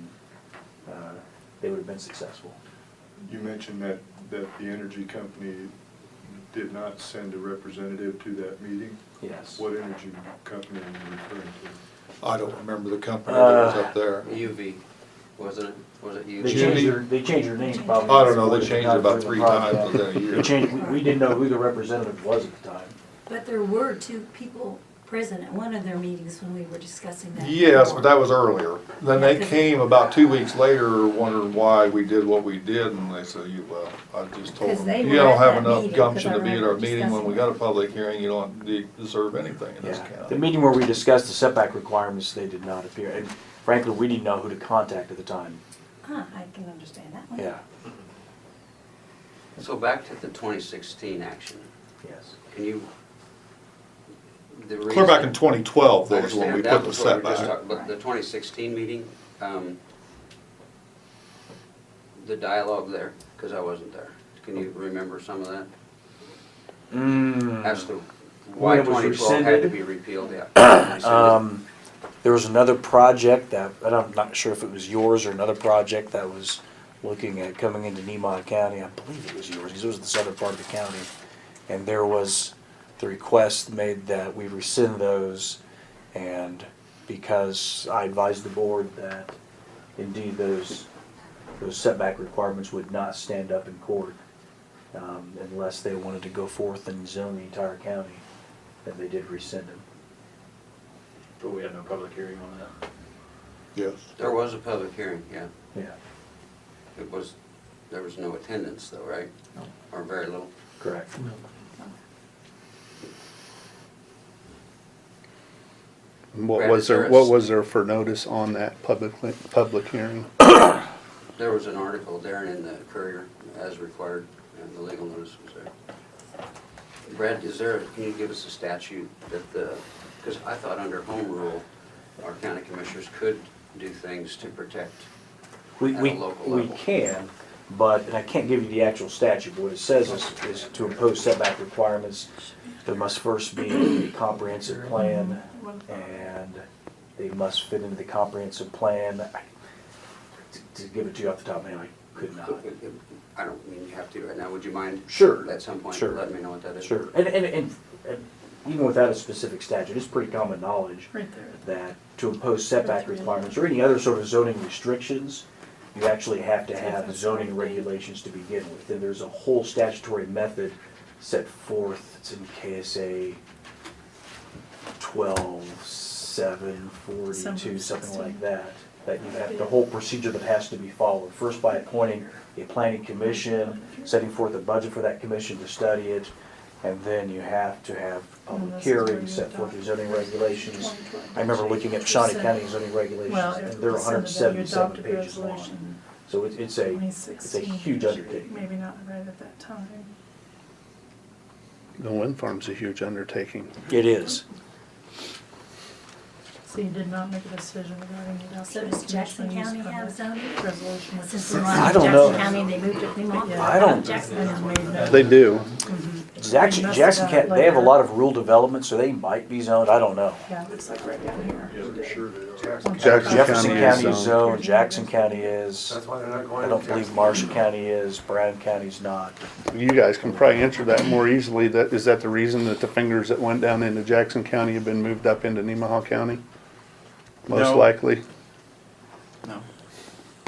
they would have been successful. You mentioned that the energy company did not send a representative to that meeting. Yes. What energy company are you referring to? I don't remember the company that was up there. UV, wasn't it? Was it UV? They changed their name probably. I don't know, they before changed it about got through 3 the times project. within a They year. changed, we didn't know who the representative was at the time. But there were 2 people present at one of their meetings when we were discussing that. Yes, but that was earlier. Then they came about 2 weeks later wondering why we did what we did, and they said, well, I just told Because them, they you were don't at have that enough meeting, gumption 'cause to I be at our remember meeting when we discussing got a public hearing, you don't deserve anything in this Yeah, the county. meeting where we discussed the setback requirements, they did not appear, and frankly, we didn't know who to contact at the time. I can understand that one. Yeah, So back to the 2016 action. yes. Can you? Clear back in 2012, I though, is when understand we that put the was what we were just setback. talking, but the 2016 meeting, the dialogue there, because I wasn't there. Can you remember some of that? As to why When it was 2012 had to rescinded? be repealed, yeah. There was another project that, and I'm not sure if it was yours or another project that was looking at coming into Nemot County. I believe it was yours, because it was the southern part of the county. And there was the request made that we rescind those, and because I advised the board that indeed those setback requirements would not stand up in court unless they wanted to go forth and zone the entire county, that they did rescind them. But we had no public hearing on that. Yes. There was a public hearing, yeah. Yeah, There was no attendance though, right? No. Or very little. correct. What Brad, was is there there, a what s- was there for notice on that public hearing? There was an article there in the Courier as required, and the legal notice was there. Brad, can you give us a statute that because I thought under home rule, our county commissioners could do things to protect We, at we, a local we level. can, but, and I can't give you the actual statute, but what it says is to impose setback requirements, there must first be a comprehensive plan, and they must fit into the comprehensive plan. To give it to you off the top of my head, I could not. I don't mean you have to right now. Would you mind? Sure. At some point, Sure. letting me know what that is? Sure, and even without a specific statute, it's pretty common knowledge Right there. that to impose setback requirements or any other sort of zoning restrictions, you actually have to have zoning regulations to begin with. And there's a whole statutory method set forth, it's in KSA 12-742, something like that. That you have, the whole procedure that has to be followed. First by appointing a planning commission, setting forth a budget for that commission to study it, and then you have to have public hearings, set forth your zoning regulations. I remember looking at Shawnee County zoning regulations, Well, and it they're was said that you 177 adopted pages long. resolution So it's a 2016. huge undertaking. Maybe not right at that time. The wind farm's a huge undertaking. It is. So you did not make a decision regarding the So adoption. does Jackson County have zoning? Resolution with Since the. we're I on don't know. Jackson County, they moved to Fremont. Yeah. I don't- Jackson And County. made no- They do. Jackson County, they have a lot of rural development, so they might be zoned, I don't know. Yeah, it looks like right down here. Yeah, I'm sure they are. Jackson Jefferson County is County is zoned. zoned, Jackson County is, I don't believe Marshall County is, Bryan County's not. You guys can probably answer that more easily. Is that the reason that the fingers that went down into Jackson County have been moved up into Nemaha County? Most No. likely. No.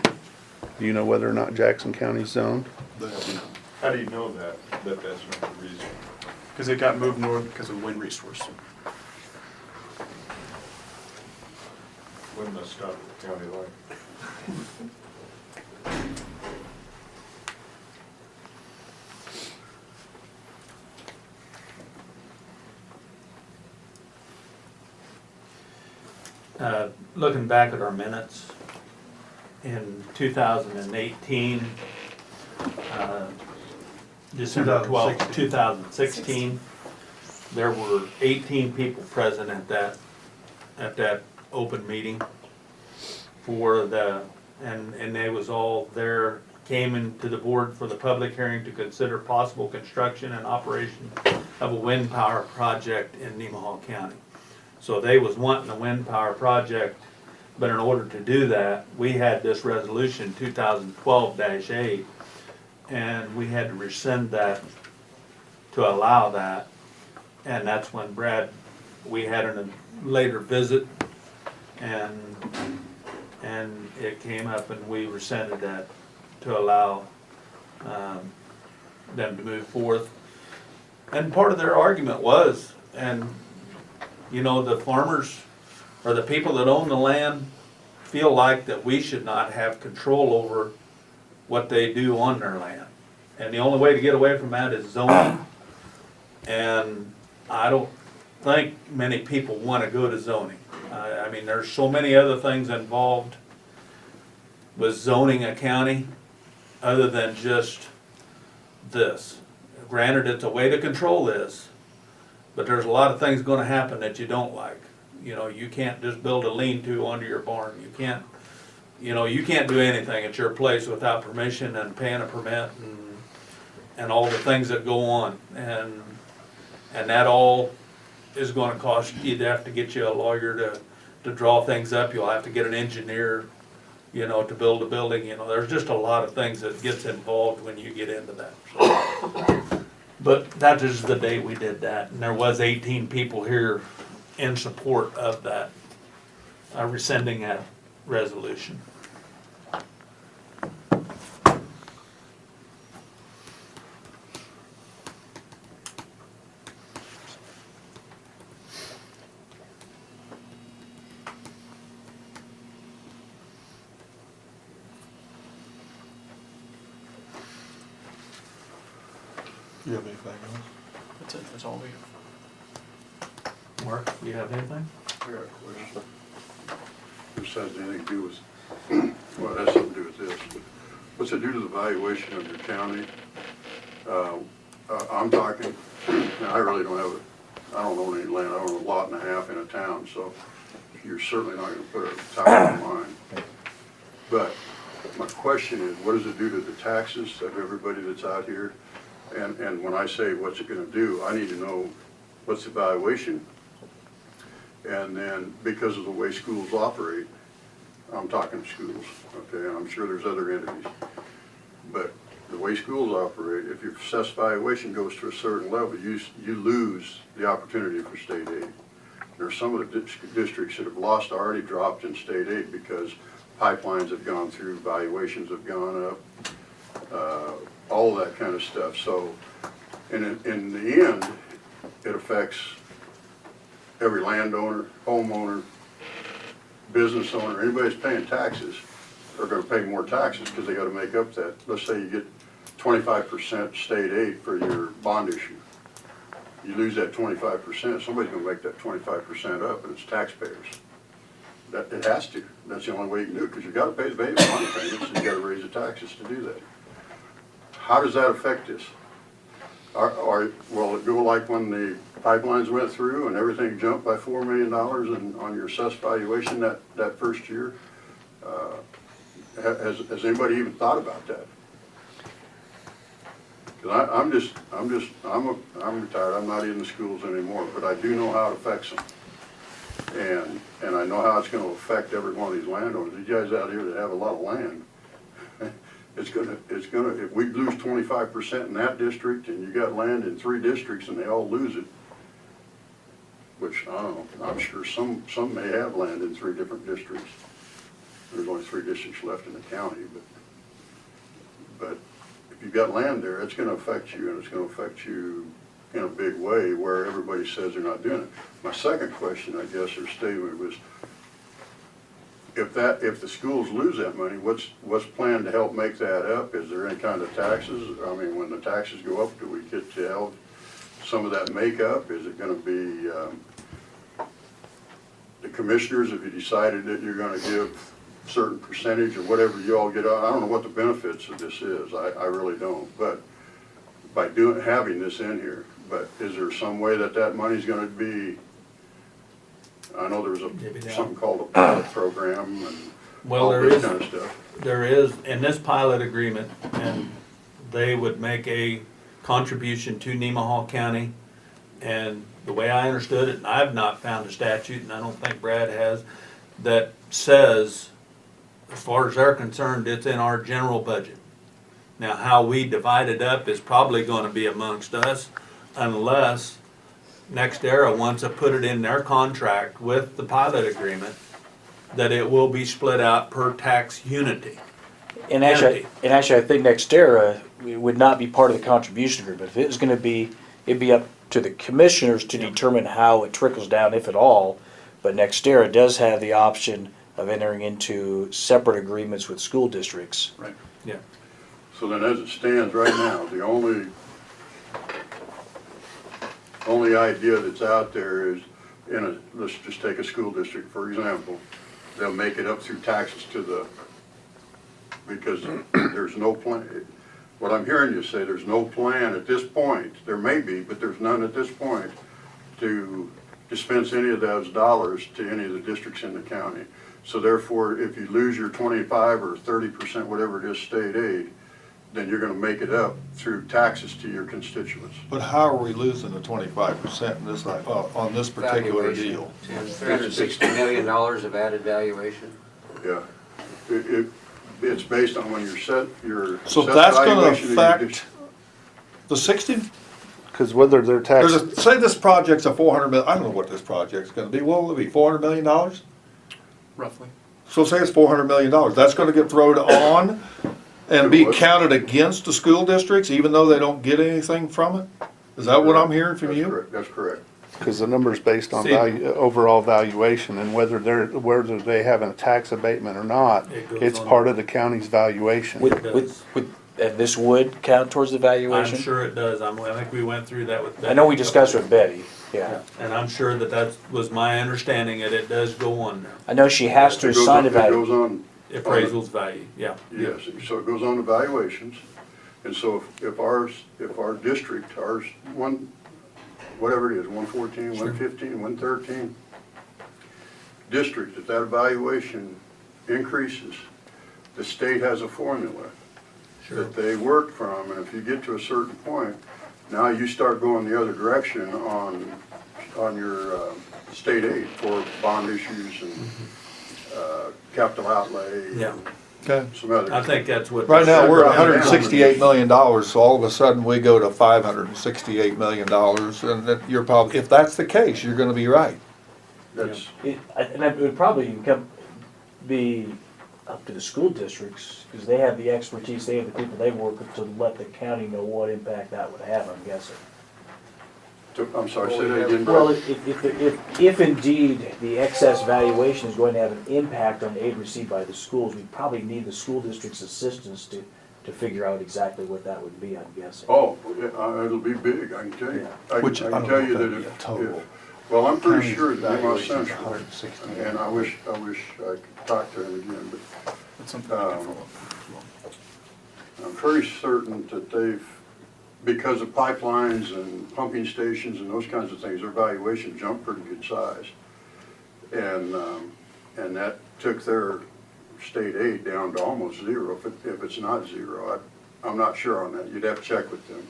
Do you know whether or not Jackson County's zoned? How do you know that that's not the reason? Because it got moved north because of wind resource. When must stop at the county line? Looking back at our minutes, in 2018, December 12th, 2016, there were 18 people present at that open meeting for and they was all there, came into the board for the public hearing to consider possible construction and operation of a wind power project in Nemaha County. So they was wanting a wind power project, but in order to do that, we had this resolution 2012-8, and we had to rescind that to allow that. And that's when Brad, we had a later visit, and it came up and we rescinded that to allow them to move forth. And part of their argument was, and you know, the farmers or the people that own the land feel like that we should not have control over what they do on their land. And the only way to get away from that is zoning. And I don't think many people want to go to zoning. I mean, there's so many other things involved with zoning a county other than just this. Granted, it's a way to control this, but there's a lot of things gonna happen that you don't like. You know, you can't just build a lean-to under your barn. You can't, you know, you can't do anything at your place without permission and paying a permit and all the things that go on. And that all is gonna cost, you'd have to get you a lawyer to draw things up. You'll have to get an engineer, you know, to build a building. You know, there's just a lot of things that gets involved when you get into that. So, but that is the day we did that, and there was 18 people here in support of that, rescinding that resolution. You have anything else? That's it, that's all we have. Mark, do you have anything? I got a question. This has anything to do with, well, it has something to do with this, but what's it do to the valuation of your county? I'm talking, now, I really don't have I don't own any land, I own a lot and a half in a town, so you're certainly not gonna put a tower on mine. But my question is, what does it do to the taxes of everybody that's out here? And when I say what's it gonna do, I need to know what's the valuation. And then because of the way schools operate, I'm talking schools, okay, and I'm sure there's other entities. But the way schools operate, if your assessed valuation goes to a certain level, you lose the opportunity for state aid. There are some of the districts that have lost already dropped in state aid because pipelines have gone through, valuations have gone up, all that kind of stuff. So in the end, it affects every landowner, homeowner, business owner, anybody that's paying taxes are gonna pay more taxes because they gotta make up that. Let's say you get 25% state aid for your bond issue. You lose that 25%, somebody's gonna make that 25% up, and it's taxpayers. That, it has to. That's the only way you can do it, because you gotta pay the bond payments, and you gotta raise the taxes to do that. How does that affect this? Will it go like when the pipelines went through and everything jumped by $4 million on your assessed valuation that first year? Has anybody even thought about that? Because I'm retired, I'm not in the schools anymore, but I do know how it affects them. And I know how it's gonna affect every one of these landowners. These guys out here that have a lot of land, it's gonna, if we lose 25% in that district and you got land in 3 districts and they all lose it, which I don't know, I'm sure some may have land in 3 different districts. There's only 3 districts left in the county, but if you've got land there, it's gonna affect you, and it's gonna affect you in a big way where everybody says they're not doing it. My second question, I guess, or statement was, if the schools lose that money, what's planned to help make that up? Is there any kind of taxes? I mean, when the taxes go up, do we get to help some of that makeup? Is it gonna be the commissioners, if you decided that you're gonna give certain percentage or whatever you all get out? I don't know what the benefits of this is. I really don't. But by having this in here, but is there some way that money's gonna be, I know there's something called a pilot program and Well, all there this is, kind of stuff. there is, in this pilot agreement, and they would make a contribution to Nemaha County. And the way I understood it, and I've not found a statute, and I don't think Brad has, that says, as far as they're concerned, it's in our general budget. Now, how we divide it up is probably gonna be amongst us, unless NextEra wants to put it in their contract with the pilot agreement, that it will be split out per tax unity. And actually, I think NextEra would not be part of the contribution agreement. If it was gonna be, it'd be up to the commissioners to determine how it trickles down, if at all. But NextEra does have the option of entering into separate agreements with school districts. Right. Yeah. So then as it stands right now, the only idea that's out there is, let's just take a school district, for example. They'll make it up through taxes because there's no plan. What I'm hearing you say, there's no plan at this point. There may be, but there's none at this point to dispense any of those dollars to any of the districts in the county. So therefore, if you lose your 25 or 30%, whatever it is, state aid, then you're gonna make it up through taxes to your constituents. But how are we losing the 25% in this, on this particular Valuation. deal? $360 million of added valuation. Yeah. It's based on when you're set, your So set that's gonna valuation of your affect the 60? Because whether they're taxed, Say this project's a 400 million, I don't know what this project's gonna be, what will it be, $400 million? Roughly. So say it's $400 million, that's gonna get thrown on and be What? counted against the school districts, even though they don't get anything from it? Is that what I'm hearing from That's you? correct. That's correct. because the number's based on See- overall valuation, and whether they have a tax abatement or not, It goes it's on. part of the county's valuation. And this would count towards the I'm valuation? sure it does. I think we went through that with Betty. I know we discussed with Betty, yeah. And I'm sure that was my understanding, that it does go on there. I know she has to It goes assign on- a value. It goes on, Appraisal's value, yeah. yes, so it goes on to valuations. And so if our district, whatever it is, 114, 115, 113 district, if that evaluation increases, the state has a formula that they work from, and if you get to a certain point, now you start going the other direction on your state aid for bond issues and capital outlay. Yeah. Okay. Some other. I think that's what. Right now, we're at Yeah. $168 million, so all of a sudden we go to $568 million, and that you're probably, if that's the case, you're gonna be right. That's, And it would probably be up to the school districts, because they have the expertise, they have the people they work with to let the county know what impact that would have, I'm guessing. I'm sorry, say that again, Well, Brad. if indeed the excess valuation is going to have an impact on aid received by the schools, we probably need the school district's assistance to figure out exactly what that would be, I'm guessing. Oh, it'll be big, I can tell you. I Which, can I don't tell know you if that that'd be a if, total. well, I'm pretty County's sure that Nemaha valuation is Central, 160. and I wish I could talk to him again, but I'm very certain that they've, because of pipelines and pumping stations and those kinds of things, their valuation jumped pretty good size. And that took their state aid down to almost zero, if it's not zero. I'm not sure on that, you'd have to check with them.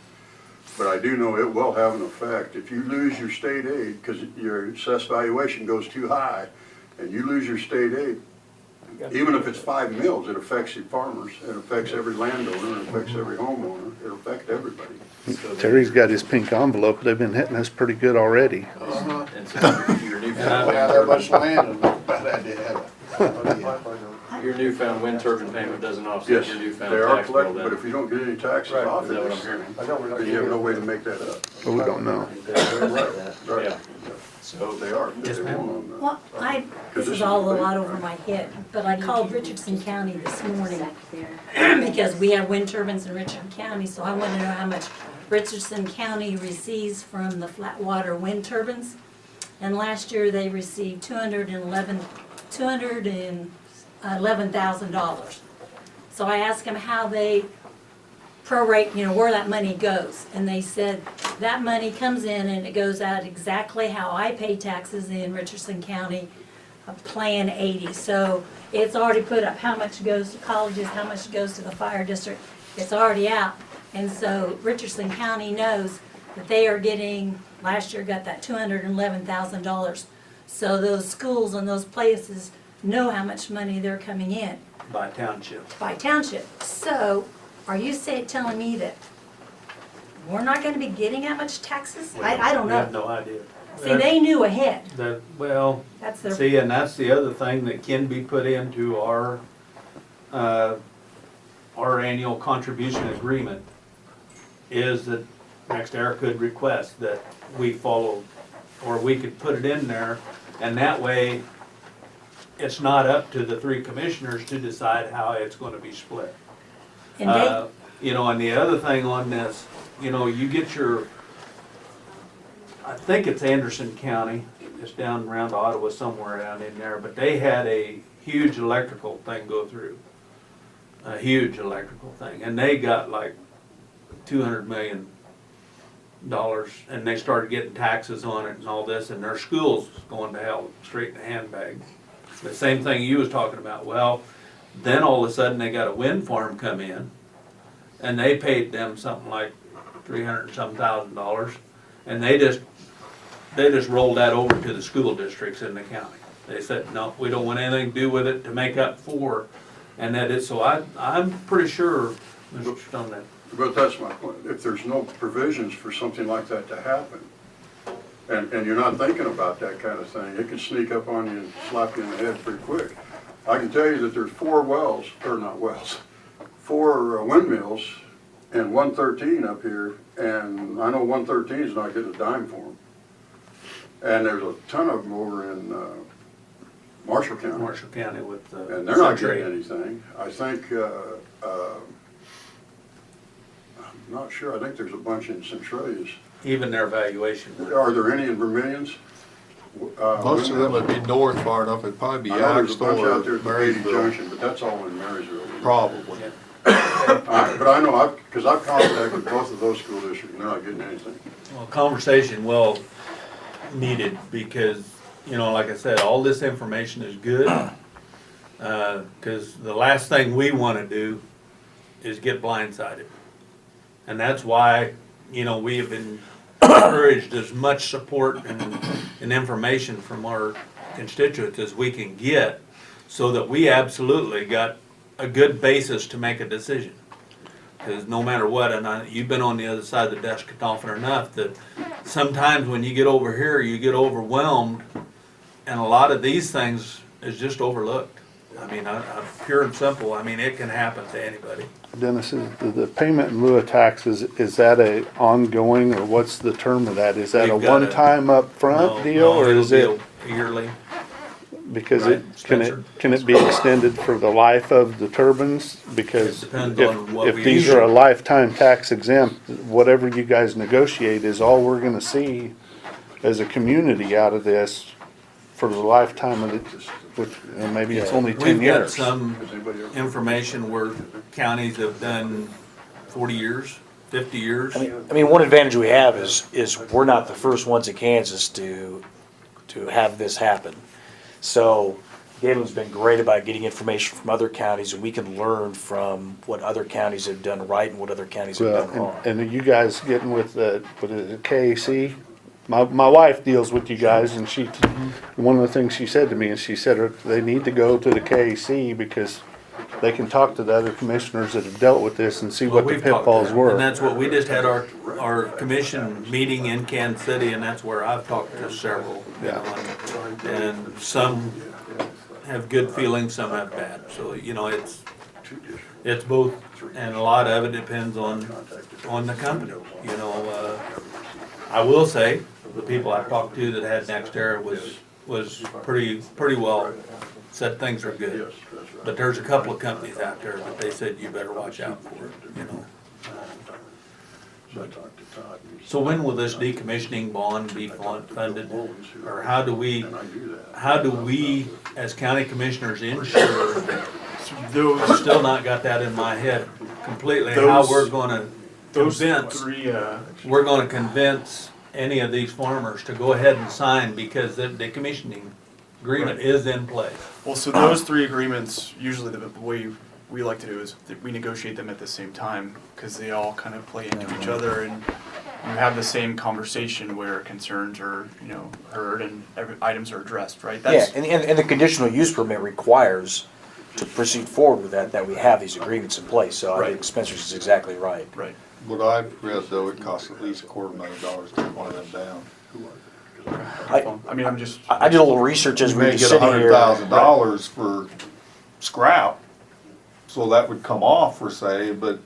But I do know it will have an effect. If you lose your state aid, because your assessed valuation goes too high, and you lose your state aid, even if it's 5 mills, it affects the farmers, it affects every landowner, it affects every homeowner, it'll affect everybody. Terry's got his pink envelope, they've been hitting us pretty good already. And so your newfound, that much land, and not a bad idea to have your newfound wind turbine payment doesn't offset Yes, your they newfound are tax bill collected, but then. if you don't get any taxes Right, off Is that what I'm it, hearing? then you have no way to make that up. But we don't know. Right. Yeah. So they are. Yes, They ma'am. won't on that. Well, this is all a lot over my head, but I called Richardson County this morning because we have wind turbines in Richardson County, so I want to know how much Richardson County receives from the flat water wind turbines. And last year they received $211,000. So I asked them how they prorate, where that money goes. And they said that money comes in and it goes out exactly how I pay taxes in Richardson County, Plan 80. So it's already put up how much goes to colleges, how much goes to the fire district. It's already out. And so Richardson County knows that they are getting, last year got that $211,000. So those schools and those places know how much money they're coming in By township. by township. So are you telling me that we're not gonna be getting that much taxes? I don't We have know. no idea. See, they knew ahead. Well, That's their, see, and that's the other thing that can be put into our annual contribution agreement, is that NextEra could request that we follow, or we could put it in there, and that way, it's not up to the 3 commissioners to decide how it's gonna be split. and they, And the other thing on this, you get your, I think it's Anderson County, it's down around Ottawa somewhere down in there, but they had a huge electrical thing go through. A huge electrical thing, and they got like $200 million, and they started getting taxes on it and all this, and their school's going to hell straight in the handbag. The same thing you was talking about. Well, then all of a sudden they got a wind farm come in, and they paid them something like $300,000, and they just rolled that over to the school districts in the county. They said, no, we don't want anything to do with it to make up for, and that is, so I'm pretty sure, Mr. Stone, that But that's my point. If there's no provisions for something like that to happen, and you're not thinking about that kind of thing, it could sneak up on you and slap you in the head pretty quick. I can tell you that there's 4 windmills and 113 up here, and I know 113 is not getting a dime for them. And there's a ton of them over in Marshall County. Marshall County with the. And they're not Century. getting anything. I think, I'm not sure, I think there's a bunch in Centralia's. Even their valuation. Are there any in Vermillions? Most of them would be north far enough, it'd probably be I know there's a Axtell bunch or out there at the Beatty Marysville. Junction, but that's all in Marysville. Probably. But I know, because I've contacted both of those school districts, and they're not getting anything. Well, conversation well needed, because, like I said, all this information is good. Because the last thing we want to do is get blindsided. And that's why, we have been encouraged as much support and information from our constituents as we can get, so that we absolutely got a good basis to make a decision. Because no matter what, and you've been on the other side of the desk often enough, that sometimes when you get over here, you get overwhelmed, and a lot of these things is just overlooked. I mean, pure and simple, I mean, it can happen to anybody. Dennis, is the payment in lieu of taxes, is that a ongoing, or what's the term of that? Is that a We've got a- one-time No, upfront deal, no, or it'll is be it, Yearly, because right, it, Spencer? can it be extended for the life of the turbines? Because It depends if, on what if we these are a issue. lifetime tax exempt, whatever you guys negotiate is all we're gonna see as a community out of this for the lifetime of it, which, and maybe it's only 10 We've got years. some information where counties have done 40 years, 50 years. I mean, one advantage we have is we're not the first ones in Kansas to have this happen. So Galen's been great about getting information from other counties, and we can learn from what other counties have done right and what other counties have done wrong. And are you guys getting with the, what is it, KAC? My wife deals with you guys, and one of the things she said to me is she said they need to go to the KAC because they can talk to the other commissioners that have dealt with this and see Well, what the we've talked to pitfalls them, were. And that's what, we just had our commission meeting in Kansas City, and that's where I've talked to several, you know, and some have good feelings, some have bad. So, you know, it's both, and a lot of it depends on the company, you know. I will say, the people I've talked to that had NextEra was pretty well, said things are good. But there's a couple of companies out there that they said you better watch out for, you know. So when will this decommissioning bond be funded? Or how do we, as county commissioners, ensure, I've still not got that in my head completely, how Those- we're gonna Those convince, three, we're gonna convince any of these farmers to go ahead and sign because the decommissioning agreement is in place. well, so those three agreements, usually the way we like to do is that we negotiate them at the same time, because they all kind of play into each other, and you have the same conversation where concerns are, you know, heard and items are addressed, right? Yeah, That's, and the conditional use permit requires to proceed forward with that we have these agreements in place. So I Right. think Spencer's is exactly right. right. What I've read though, it costs at least $250,000 to take one of them down. I mean, I'm just, I did a little research as You we were may just get sitting here. $100,000 for scrap, so that would come off for say, but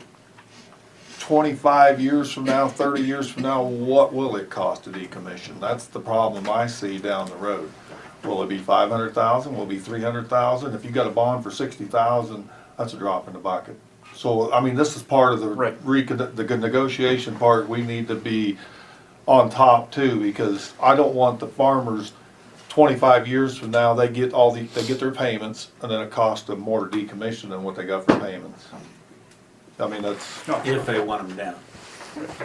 25 years from now, 30 years from now, what will it cost to decommission? That's the problem I see down the road. Will it be 500,000? Will it be 300,000? If you got a bond for 60,000, that's a drop in the bucket. So, I mean, this is part of the the negotiation part. We need to be on top too, because I don't want the farmers 25 years from now, they get their payments, and then it costs them more to decommission than what they got for payments. I mean, that's, If they want them down.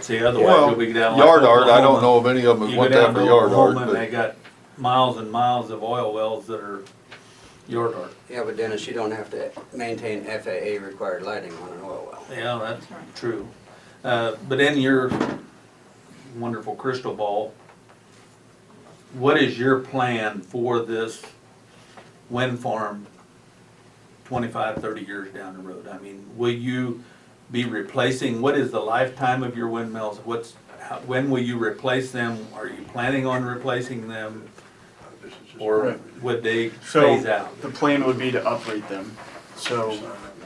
See, otherwise well, you'll be down like yard art, I don't Oklahoma. know of any of them You that go went down down to for yard Oklahoma art, and they but got miles and miles of oil wells that are yard art. Yeah, but Dennis, you don't have to maintain FAA required lighting on an oil well. Yeah, that's true. But in your wonderful crystal ball, what is your plan for this wind farm 25, 30 years down the road? I mean, will you be replacing, what is the lifetime of your windmills? When will you replace them? Are you planning on replacing them? Or Right. would they So phase out? the plan would be to uprate them. So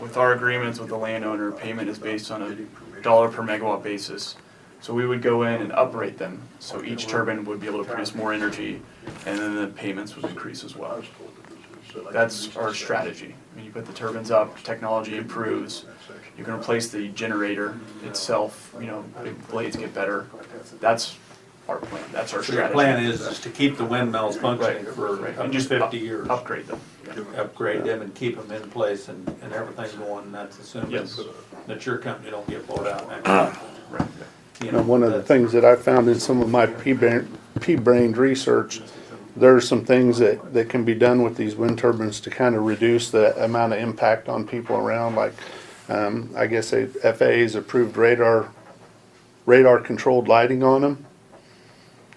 with our agreements with the landowner, payment is based on a dollar per megawatt basis. So we would go in and uprate them, so each turbine would be able to produce more energy, and then the payments would increase as well. That's our strategy. When you put the turbines up, technology improves, you can replace the generator itself, you know, the blades get better. That's our plan, that's our So your strategy. plan is to keep the windmills functioning Right, for right. up And to just 50 years. Upgrade them. Upgrade them and keep them in place and everything going, that's assuming Yes. that your company don't get bought out next year. Right. You Now, one of the that's- things that I found in some of my pea-brained research, there are some things that can be done with these wind turbines to kind of reduce the amount of impact on people around, like, I guess FAA's approved radar controlled lighting on them,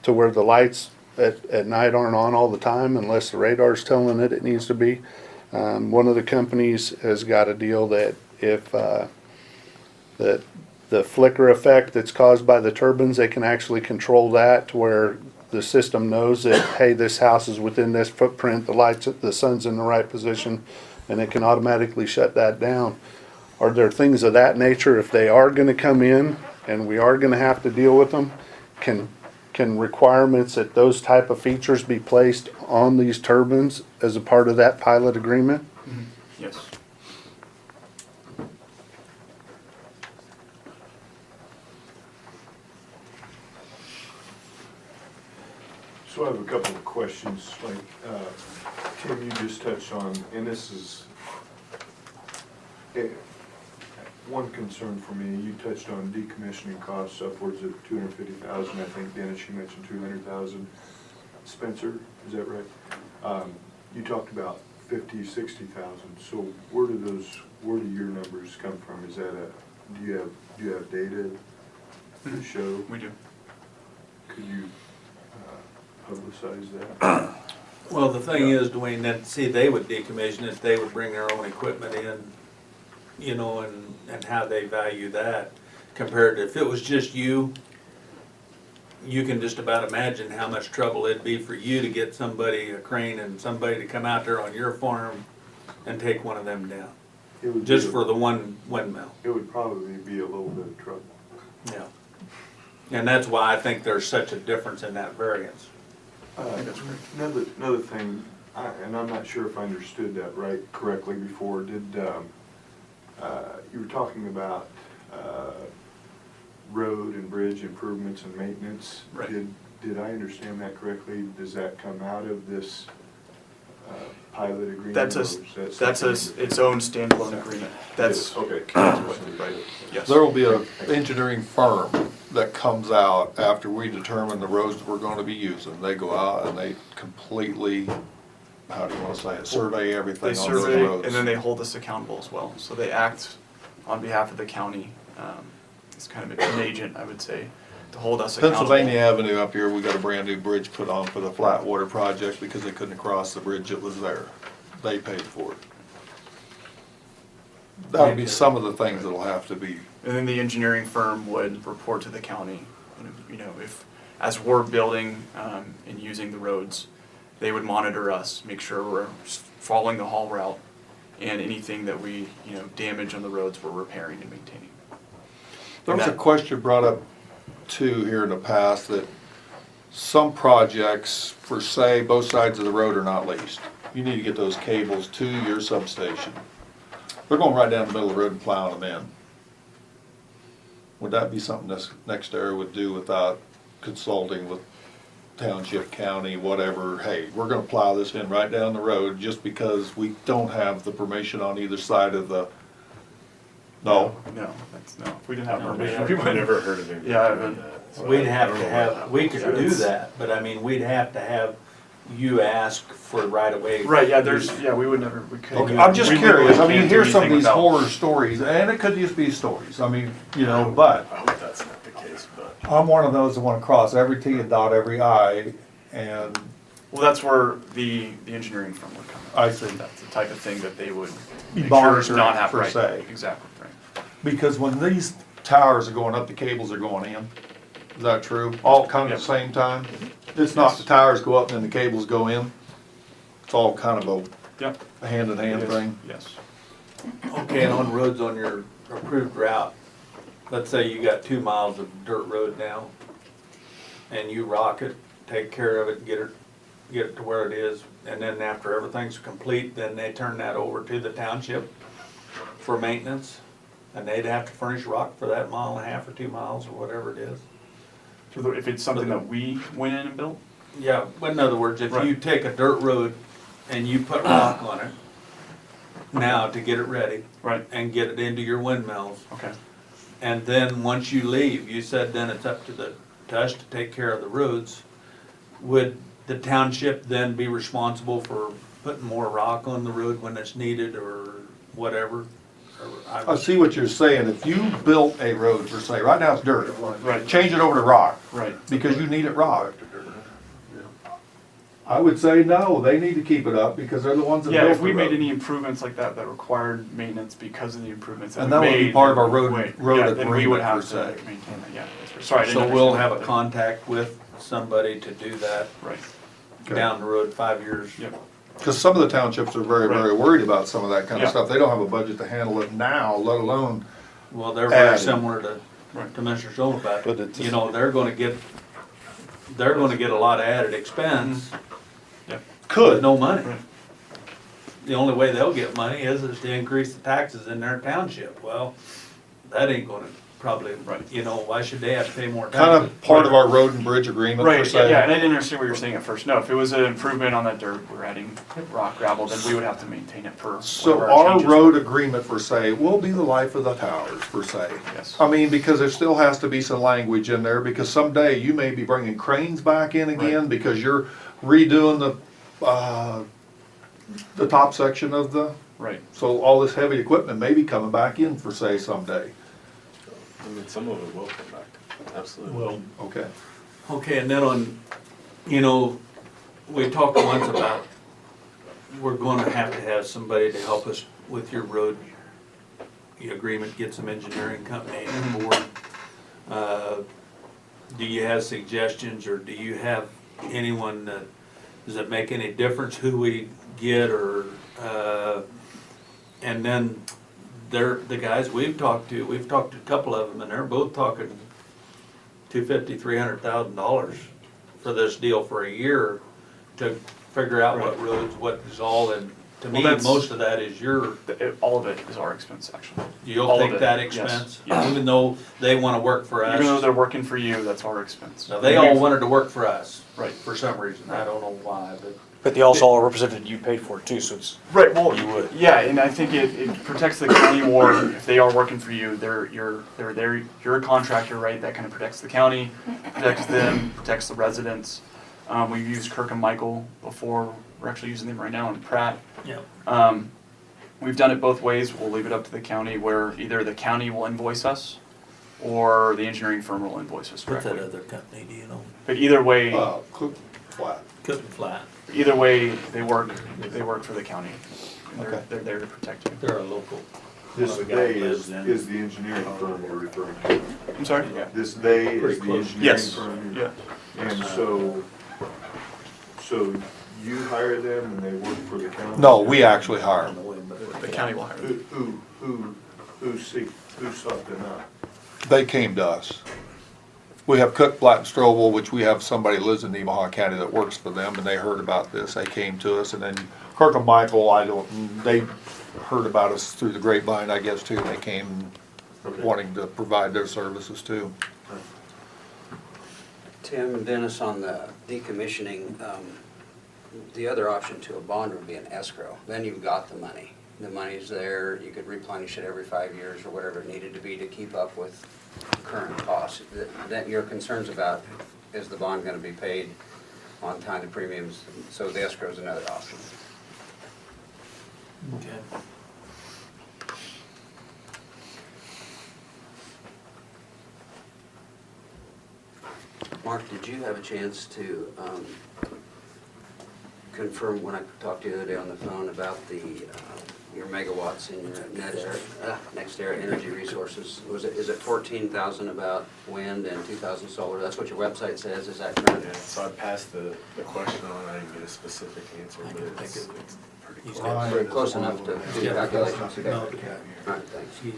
to where the lights at night aren't on all the time unless the radar's telling it needs to be. One of the companies has got a deal that if, that the flicker effect that's caused by the turbines, they can actually control that to where the system knows that, hey, this house is within this footprint, the sun's in the right position, and it can automatically shut that down. Are there things of that nature, if they are gonna come in and we are gonna have to deal with them, can requirements that those type of features be placed on these turbines as a part of that pilot agreement? Yes. So I have a couple of questions, like, Tim, you just touched on, and this is, one concern for me, you touched on decommissioning costs upwards of 250,000, I think Dennis, you mentioned 200,000. Spencer, is that right? You talked about 50, 60,000, so where do your numbers come from? Is that do you have data to show? We do. Could you publicize that? Well, the thing is, Dwayne, that, see, they would decommission it, they would bring their own equipment in, you know, and how they value that compared to, if it was just you, you can just about imagine how much trouble it'd be for you to get somebody, a crane and somebody to come out there on your farm and take one of them down, It would just be, for the one windmill. it would probably be a little bit of trouble. Yeah. And that's why I think there's such a difference in that variance. Another thing, and I'm not sure if I understood that correctly before, you were talking about road and bridge improvements and maintenance. Right. Did I understand that correctly? Does that come out of this pilot agreement? That's or is that that's something- its own standalone agreement. That's Okay. right. Yes. There will be an engineering firm that comes out after we determine the roads that we're gonna be using. They go out and they completely, how do you wanna say it, survey everything They on those survey roads. and then they hold us accountable as well. So they act on behalf of the county. It's kind of an agent, I would say, to hold us accountable. Pennsylvania Avenue up here, we got a brand new bridge put on for the Flatwater project because they couldn't cross the bridge that was there. They paid for it. That'll be some of the things that'll have to be, And then the engineering firm would report to the county, you know, if, as we're building and using the roads, they would monitor us, make sure we're following the haul route, and anything that we, you know, damage on the roads, we're repairing and maintaining. there was a that- question brought up too here in the past that some projects, for say, both sides of the road are not leased. You need to get those cables to your substation. They're going right down the middle of the road and plowing them in. Would that be something this next era would do without consulting with township, county, whatever? Hey, we're gonna plow this in right down the road just because we don't have the permission on either side of the, no? No, no, if we didn't have No, permission, I've we wouldn't. Never heard of it. Yeah, I haven't. We'd have to have, we could do that, but I mean, we'd have to have you ask for right away. Right, yeah, we would never, we couldn't. Okay, I'm just we curious, I legally mean, you can't do hear some of anything these without- horror stories, and it could just be stories, I mean, you know, but I hope that's not the case, but. I'm one of those that wanna cross every T and dot every I, and Well, that's where the engineering firm would come in. I see. That's the type of thing that they would Be make sure is monitoring not happen, per right, se. exactly, right. Because when these towers are going up, the cables are going in. Is that true? All kind of at the same time? It's not the towers go up and then the cables go in? It's all kind of Yep. a hand-in-hand thing? Yes. Okay, and on roads on your approved route, let's say you got 2 miles of dirt road now, and you rock it, take care of it, get it to where it is, and then after everything's complete, then they turn that over to the township for maintenance, and they'd have to furnish rock for that 1.5 or 2 miles or whatever it is. So if it's something that we went in and built? Yeah, but in other words, if Right. you take a dirt road and you put rock on it now to get it ready Right, and get it into your windmills, okay. and then once you leave, you said then it's up to us to take care of the roads, would the township then be responsible for putting more rock on the road when it's needed or whatever? Or I see what you're saying. If you built a road, for say, right now it's dirt. Right. Change it over to rock. Right. Because you need it rock. I would say no, they need to keep it up because they're the ones that built Yeah, the if we made road. any improvements like that required maintenance because of the improvements that And we that would made. be part of our road then we agreement, would have per to se. maintain that, yeah. that's right. Sorry, I didn't So we'll understand have a that. contact with somebody to do that Right, Okay. down the road 5 years yep. Because some of the townships are very, very Right. worried about some of that kind of Yeah. stuff. They don't have a budget to handle it now, let alone, Well, they're very Added. similar to Right. Mr. Schoenback. But it's- You know, they're gonna get a lot of added expense, Yeah. but could. no money. Right. The only way they'll get money is to increase the taxes in their township. Well, that ain't gonna probably, Right. you know, why should they have to pay more taxes? Kind of part of our road and bridge agreement per Right, se. yeah, and I didn't understand what you were saying at first. No, if it was an improvement on that dirt, we're adding rock, gravel, then we would have to maintain it per. So whatever our changes road were. agreement per se will be the life of the towers per se. Yes. I mean, because there still has to be some language in there, because someday you may be bringing cranes back in again, because you're redoing the top section of the, Right. so all this heavy equipment may be coming back in for say someday. I mean, some of it will come back, absolutely. Well, Okay. okay, and then on, you know, we talked once about, we're gonna have to have somebody to help us with your road agreement, get some engineering company on board. Do you have suggestions, or do you have anyone that, does it make any difference who we get, or, and then the guys we've talked to a couple of them, and they're both talking $250,000-$300,000 for this deal for a year to figure out what roads, what is all, and to me, Well, that's- most of that is All of it is our expense, actually. you'll all of take it, that yes, expense? yes. Even though they wanna work for us? Even though they're working for you, that's our expense. Now, they all wanted to work for us. Right. For some reason, I don't know why, but. But they also all represented you paid for it too, so it's, Right, well, You would. yeah, and I think it protects the county more if they are working for you. You're a contractor, right? That kind of protects the county, protects them, protects the residents. We've used Kirk and Michael before. We're actually using them right now in Pratt. Yeah. We've done it both ways. We'll leave it up to the county, where either the county will invoice us or the engineering firm will invoice us What's that directly. other company, do you know? But either way, Cook Flat. Cooking Flat. either way, they work for the county. And Okay. they're there to protect you. They're a local. This one of the guys they lives is in. the engineering firm you're referring to. I'm sorry? This they is Pretty the close. engineering Yes, firm. yeah. And so you hire them and they work for the county? No, we actually hire them. The county will hire them. Who sought them out? They came to us. We have Cook, Black, and Strobel, which we have somebody who lives in Nemaha County that works for them, and they heard about this. They came to us, and then Kirk and Michael, they heard about us through the grapevine, I guess, too. They came Okay. wanting to provide their services too. Tim and Dennis, on the decommissioning, the other option to a bond would be an escrow. Then you've got the money. The money's there, you could replenish it every 5 years or whatever it needed to be to keep up with current costs. That your concerns about, is the bond gonna be paid on time, the premiums, so the escrow is another option. Okay. Mark, did you have a chance to confirm when I talked to you the other day on the phone about your megawatts in your NextEra Energy Resources? Is it 14,000 about wind and 2,000 solar? That's what your website says, is that correct? Yeah, so I passed the question on, I didn't get a specific answer, I but can think it's of it. pretty He's close. got- Very close enough to do Yeah. calculations. Okay. No, All okay. right, thanks.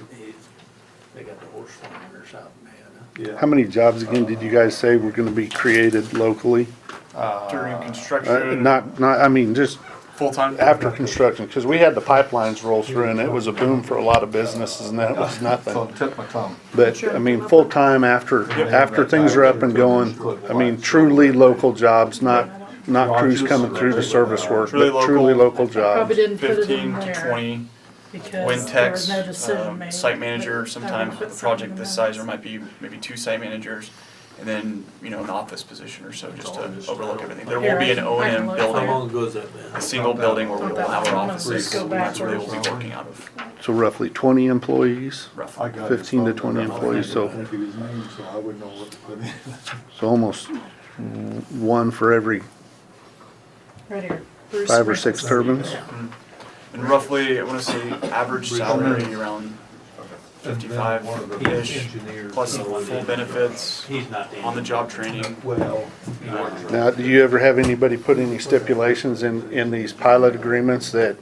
They got the horse farm in their south, man. how many jobs again did you guys say were gonna be created locally? During construction, I mean, just full-time? after construction, cause we had the pipelines roll through and it was a boom for a lot of businesses and that was So nothing. tip my tongue. But, I mean, full-time after things are up and going, I mean, truly local jobs, not crews coming through to service work, but truly local jobs. Probably didn't put it in 15 to there 20 because wind there techs, was no decision made. site manager, But I sometimes would with put a project something this in size, there. there might be maybe 2 site managers, and then, an office position or so, just to overlook everything. There will be an Here, I can O&M look How building, long ago has that been? a single building where we will have our Let's offices, go and that's where they will backwards. be working out of, So roughly 20 employees, roughly. 15 to 20 employees, so I think of his name, so I wouldn't know what to put in. almost one for every Right here. Bruce 5 or Sprinkles. 6 turbines. And roughly, I want to say, average salary around And then 55 one of the -ish, engineers, plus one of the full benefits, He's not the on the job training. Well, Now, do you ever have anybody put any stipulations in these pilot agreements that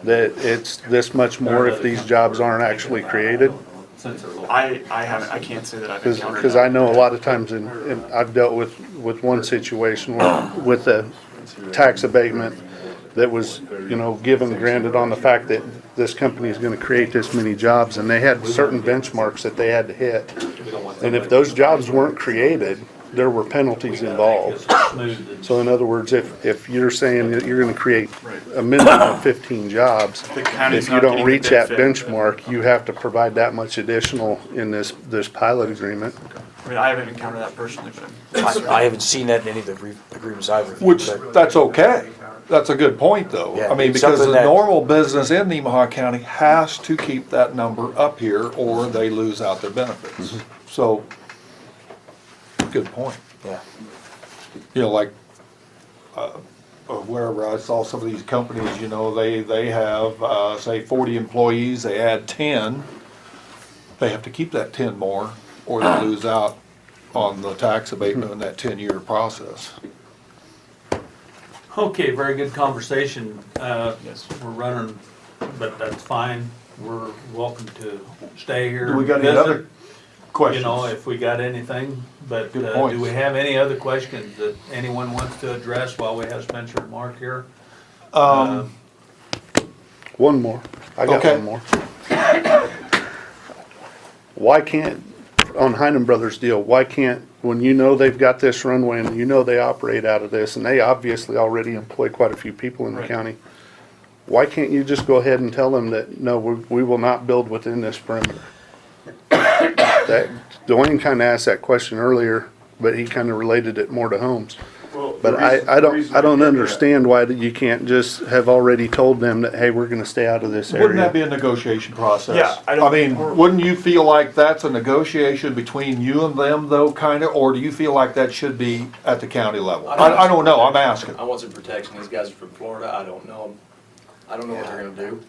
it's this much more if these jobs aren't actually created? I can't say that I've encountered Because that. I know a lot of times and I've dealt with one situation with a tax abatement that was, you know, given granted on the fact that this company is gonna create this many jobs, and they had certain benchmarks that they had to hit. And if those jobs weren't created, there were penalties involved. So in other words, if you're saying that you're gonna create a minimum of 15 jobs, The county's if you not don't getting the reach that benefit. benchmark, you have to provide that much additional in this pilot agreement. I mean, I haven't encountered that personally, but I haven't seen that in any of the agreements I've reviewed. Which, but- that's okay. That's a good point, though. Yeah, I mean, it's because the something that- normal business in Nemaha County has to keep that number up here or they lose out their benefits. So, good point. Yeah. You know, like, wherever I saw some of these companies, you know, they have, say 40 employees, they add 10. They have to keep that 10 more or they lose out on the tax abatement in that 10-year process. Okay, very good conversation. yes. We're running, but that's fine. We're welcome to stay here. Do we got any visit, other questions? You know, if we got anything, but Good do points. we have any other questions that anyone wants to address while we have Spencer and Mark here? One more. I got Okay. one more. Why can't, on Hyman Brothers deal, why can't, when you know they've got this runway and you know they operate out of this, and they obviously already employ quite a few people in the Right. county, why can't you just go ahead and tell them that, no, we will not build within this perimeter? That, Dwayne kinda asked that question earlier, but he kinda related it more to homes. Well, But I don't understand why that you can't just have already told them that, hey, we're gonna stay out of this area. Wouldn't that be a negotiation process? Yeah, I don't- mean, wouldn't you feel like that's a negotiation between you and them though, kinda, or do you feel like that should be at the county level? I don't know, I'm asking. I want some protection. These guys are from Florida. I don't know. I don't know what they're gonna do.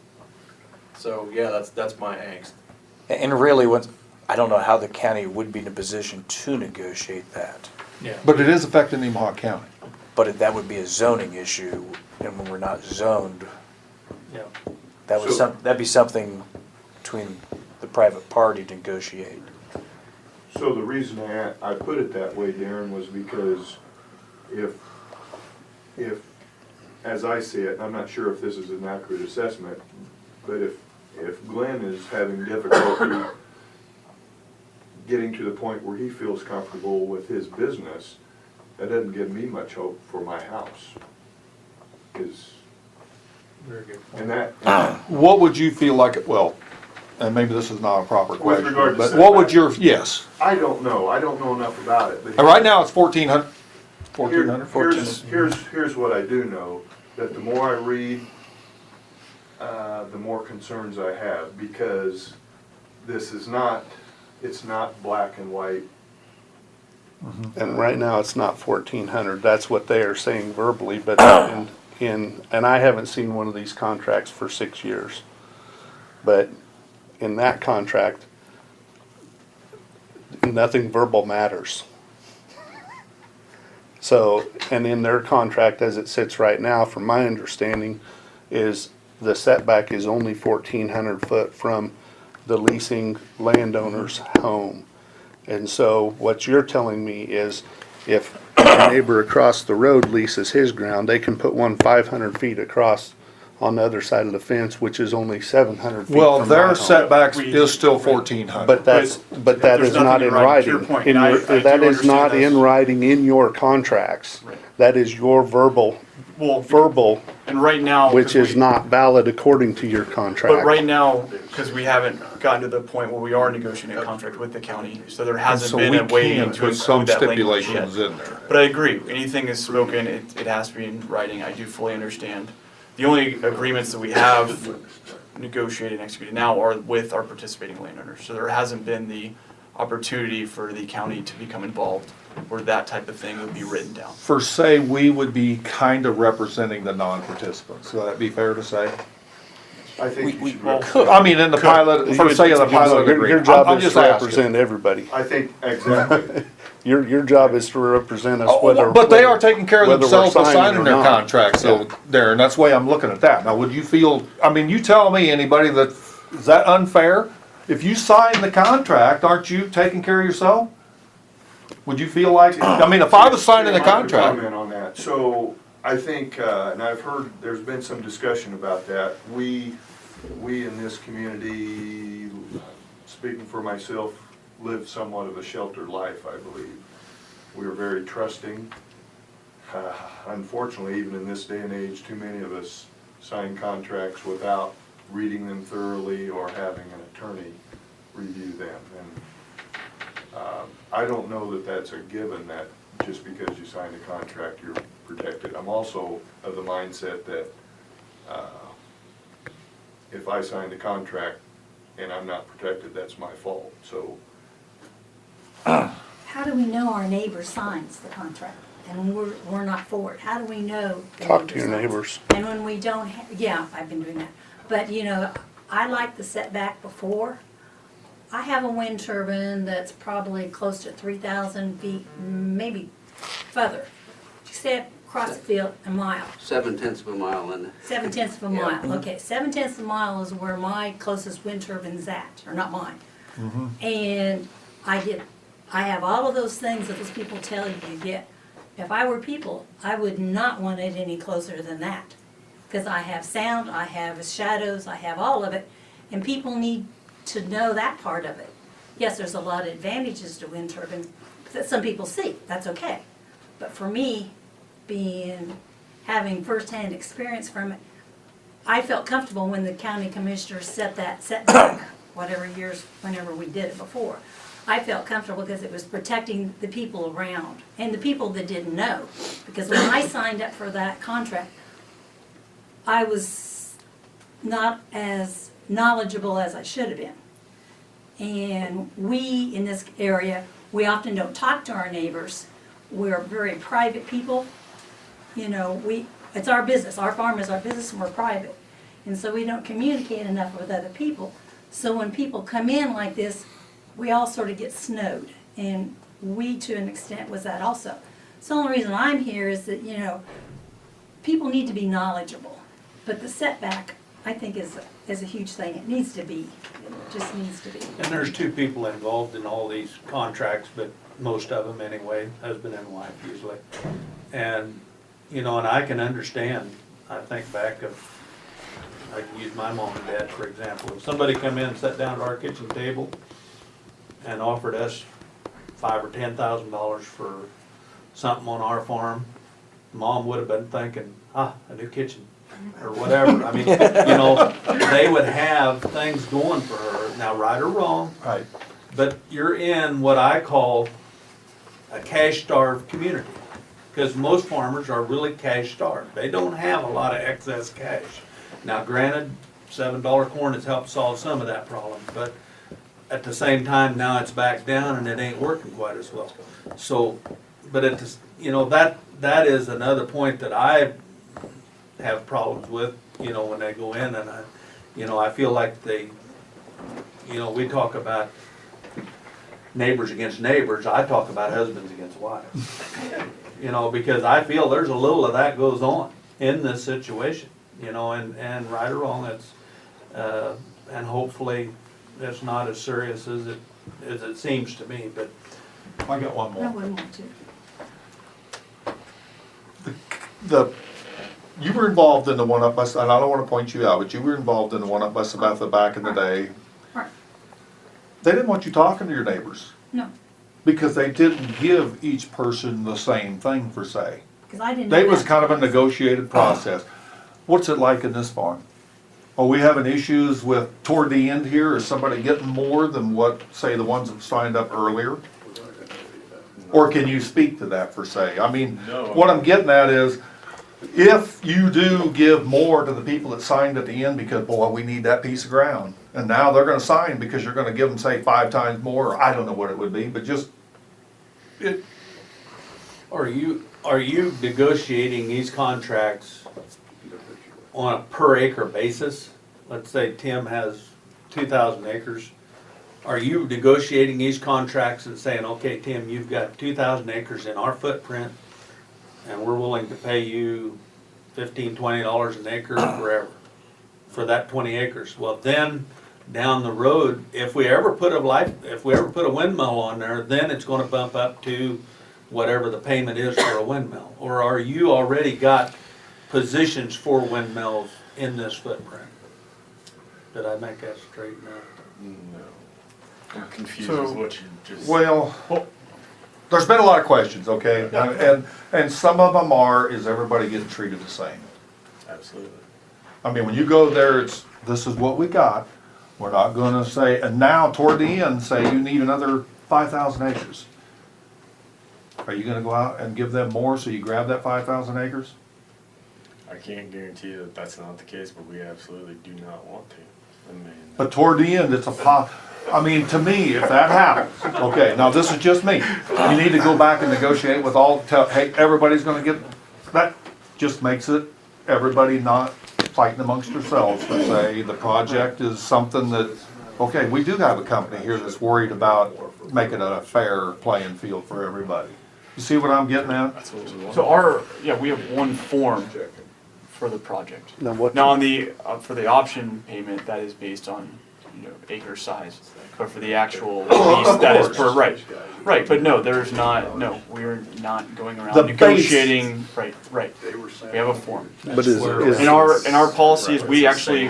So, yeah, that's my angst. And really, I don't know how the county would be in a position to negotiate that. Yeah. But it is affecting Nemaha County. But that would be a zoning issue, and when we're not zoned, Yeah. that'd be something between the private party to negotiate. So the reason I put it that way, Darren, was because if, as I see it, and I'm not sure if this is an accurate assessment, but if Glenn is having difficulty getting to the point where he feels comfortable with his business, that doesn't give me much hope for my house. Very good point. And that, What would you feel like, well, and maybe this is not a proper question, regard to but what would setback. yes. I don't know enough about it. but- And right now, it's 1,400, 1,400? Here's what I do know, that the more I read, the more concerns I have, because this is not, it's not black and white. And right now, it's not 1,400, that's what they are saying verbally, but and I haven't seen one of these contracts for 6 years. But in that contract, nothing verbal matters. So, and in their contract as it sits right now, from my understanding, is the setback is only 1,400 foot from the leasing landowner's home. And so what you're telling me is if a neighbor across the road leases his ground, they can put one 500 feet across on the other side of the fence, which is only 700 feet Well, from my their home. setbacks is still 1,400. But that There's is not nothing in in writing, to writing. your point, In and your- I That do is not understand in this. writing in your contracts. Right. That is your verbal, Well, and right now. which 'cause is we- not valid according to your contract. But right now, because we haven't gotten to the point where we are negotiating a contract with the county, so there And hasn't so been we a way can to put some include that language yet. stipulations in there. But I agree, anything is spoken, it has to be in writing, I do fully understand. The only agreements that we have negotiated and executed now are with our participating landowners. So there hasn't been the opportunity for the county to become involved where that type of thing would be written down. For say, we would be kind of representing the non-participants. Would that be fair to say? I think you should I mean, in the pilot, for say in the pilot Your agreement. job I'm is just to asking. represent everybody. I think, exactly. Your job is to represent us Oh, whether. but they are taking care of whether we're themselves by signing signing or their not. contracts, so there, and that's the way I'm looking at that. Now, would you feel, I mean, you tell me, anybody that, is that unfair? If you sign the contract, aren't you taking care of yourself? Would you feel like, I mean, if I was signing the Tim, I could contract. comment on that. So, I think, and I've heard, there's been some discussion about that. We in this community, speaking for myself, live somewhat of a sheltered life, I believe. We are very trusting. Unfortunately, even in this day and age, too many of us sign contracts without reading them thoroughly or having an attorney review them. And I don't know that that's a given, that just because you sign a contract, you're protected. I'm also of the mindset that if I signed a contract and I'm not protected, that's my fault. So How do we know our neighbor signs the contract and we're not for it? How do we know? the Talk to neighbor your signs? neighbors. And when we don't, yeah, I've been doing that. But, you know, I like the setback before. I have a wind turbine that's probably close to 3,000 feet, maybe further. You say across the field, a mile. 7/10 of a mile, and 7/10 of a mile, okay, 7/10 of a mile is where my closest wind turbine's at, or not mine. And I have all of those things that those people tell you you get. If I were people, I would not want it any closer than that. Because I have sound, I have shadows, I have all of it, and people need to know that part of it. Yes, there's a lot of advantages to wind turbine that some people see, that's okay. But for me, having firsthand experience from it, I felt comfortable when the county commissioners set that setback, whenever we did it before. I felt comfortable because it was protecting the people around and the people that didn't know. Because when I signed up for that contract, I was not as knowledgeable as I should have been. And we, in this area, we often don't talk to our neighbors. We're very private people. You know, it's our business. Our farm is our business and we're private. And so we don't communicate enough with other people. So when people come in like this, we all sort of get snowed. And we, to an extent, was that also. So the only reason I'm here is that, you know, people need to be knowledgeable. But the setback, I think, is a huge thing. It needs to be. It just needs to be. And there's two people involved in all these contracts, but most of them anyway, husband and wife usually. And, you know, and I can understand, I think back I can use my mom and dad for example. If somebody come in and sat down at our kitchen table and offered us $5,000 or $10,000 for something on our farm, Mom would have been thinking, a new kitchen, or whatever. I mean, you know, they would have things going for her, now right or wrong. Right. But you're in what I call a cash-starved community, because most farmers are really cash-starved. They don't have a lot of excess cash. Now granted, $7 corn has helped solve some of that problem, but at the same time, now it's back down and it ain't working quite as well. So, but you know, that is another point that I have problems with, you know, when they go in and I feel like we talk about neighbors against neighbors, I talk about husbands against wives. You know, because I feel there's a little of that goes on in this situation, you know, and right or wrong, and hopefully it's not as serious as it seems to me, but. I got one I more. wouldn't want to. You were involved in the one up by, and I don't want to point you out, but you were involved in the one up by Sabetha back in the day. Right. They didn't want you talking to your neighbors No, because they didn't give each person the same thing per se. because I didn't know They was that. kind of a negotiated process. What's it like in this farm? Are we having issues with, toward the end here, is somebody getting more than what, say, the ones that signed up earlier? Or can you speak to that per se? I mean, what I'm getting at is, if you do give more to the people that signed at the end because, boy, we need that piece of ground, and now they're gonna sign because you're gonna give them, say, 5 times more, or I don't know what it would be, but just, Are you negotiating these contracts on a per acre basis? let's say Tim has 2,000 acres, are you negotiating these contracts and saying, okay, Tim, you've got 2,000 acres in our footprint, and we're willing to pay you $15, $20 an acre forever for that 20 acres? Well, then, down the road, if we ever put a windmill on there, then it's gonna bump up to whatever the payment is for a windmill. Or are you already got positions for windmills in this footprint? Did I make that straight enough? No. I'm confused So, with what you just. Well, there's been a lot of questions, okay? And some of them are, is everybody getting treated the same? Absolutely. I mean, when you go there, it's, this is what we got. We're not gonna say, and now toward the end, say you need another 5,000 acres. Are you gonna go out and give them more so you grab that 5,000 acres? I can't guarantee you that that's not the case, but we absolutely do not want to. I mean, But toward the end, it's I mean, to me, if that happens, okay, now this is just me. You need to go back and negotiate with hey, everybody's gonna get, that just makes it, everybody not fighting amongst themselves to say the project is something that, okay, we do have a company here that's worried about making it a fair playing field for everybody. You see what I'm getting at? that's what we want. So we have one form for the project. Now what? Now on the, for the option payment, that is based on, acre size. But for the actual lease, that is per, right, but no, there's not, no, we're not going around The base- negotiating, right. We have a form. But is In our policy is we actually,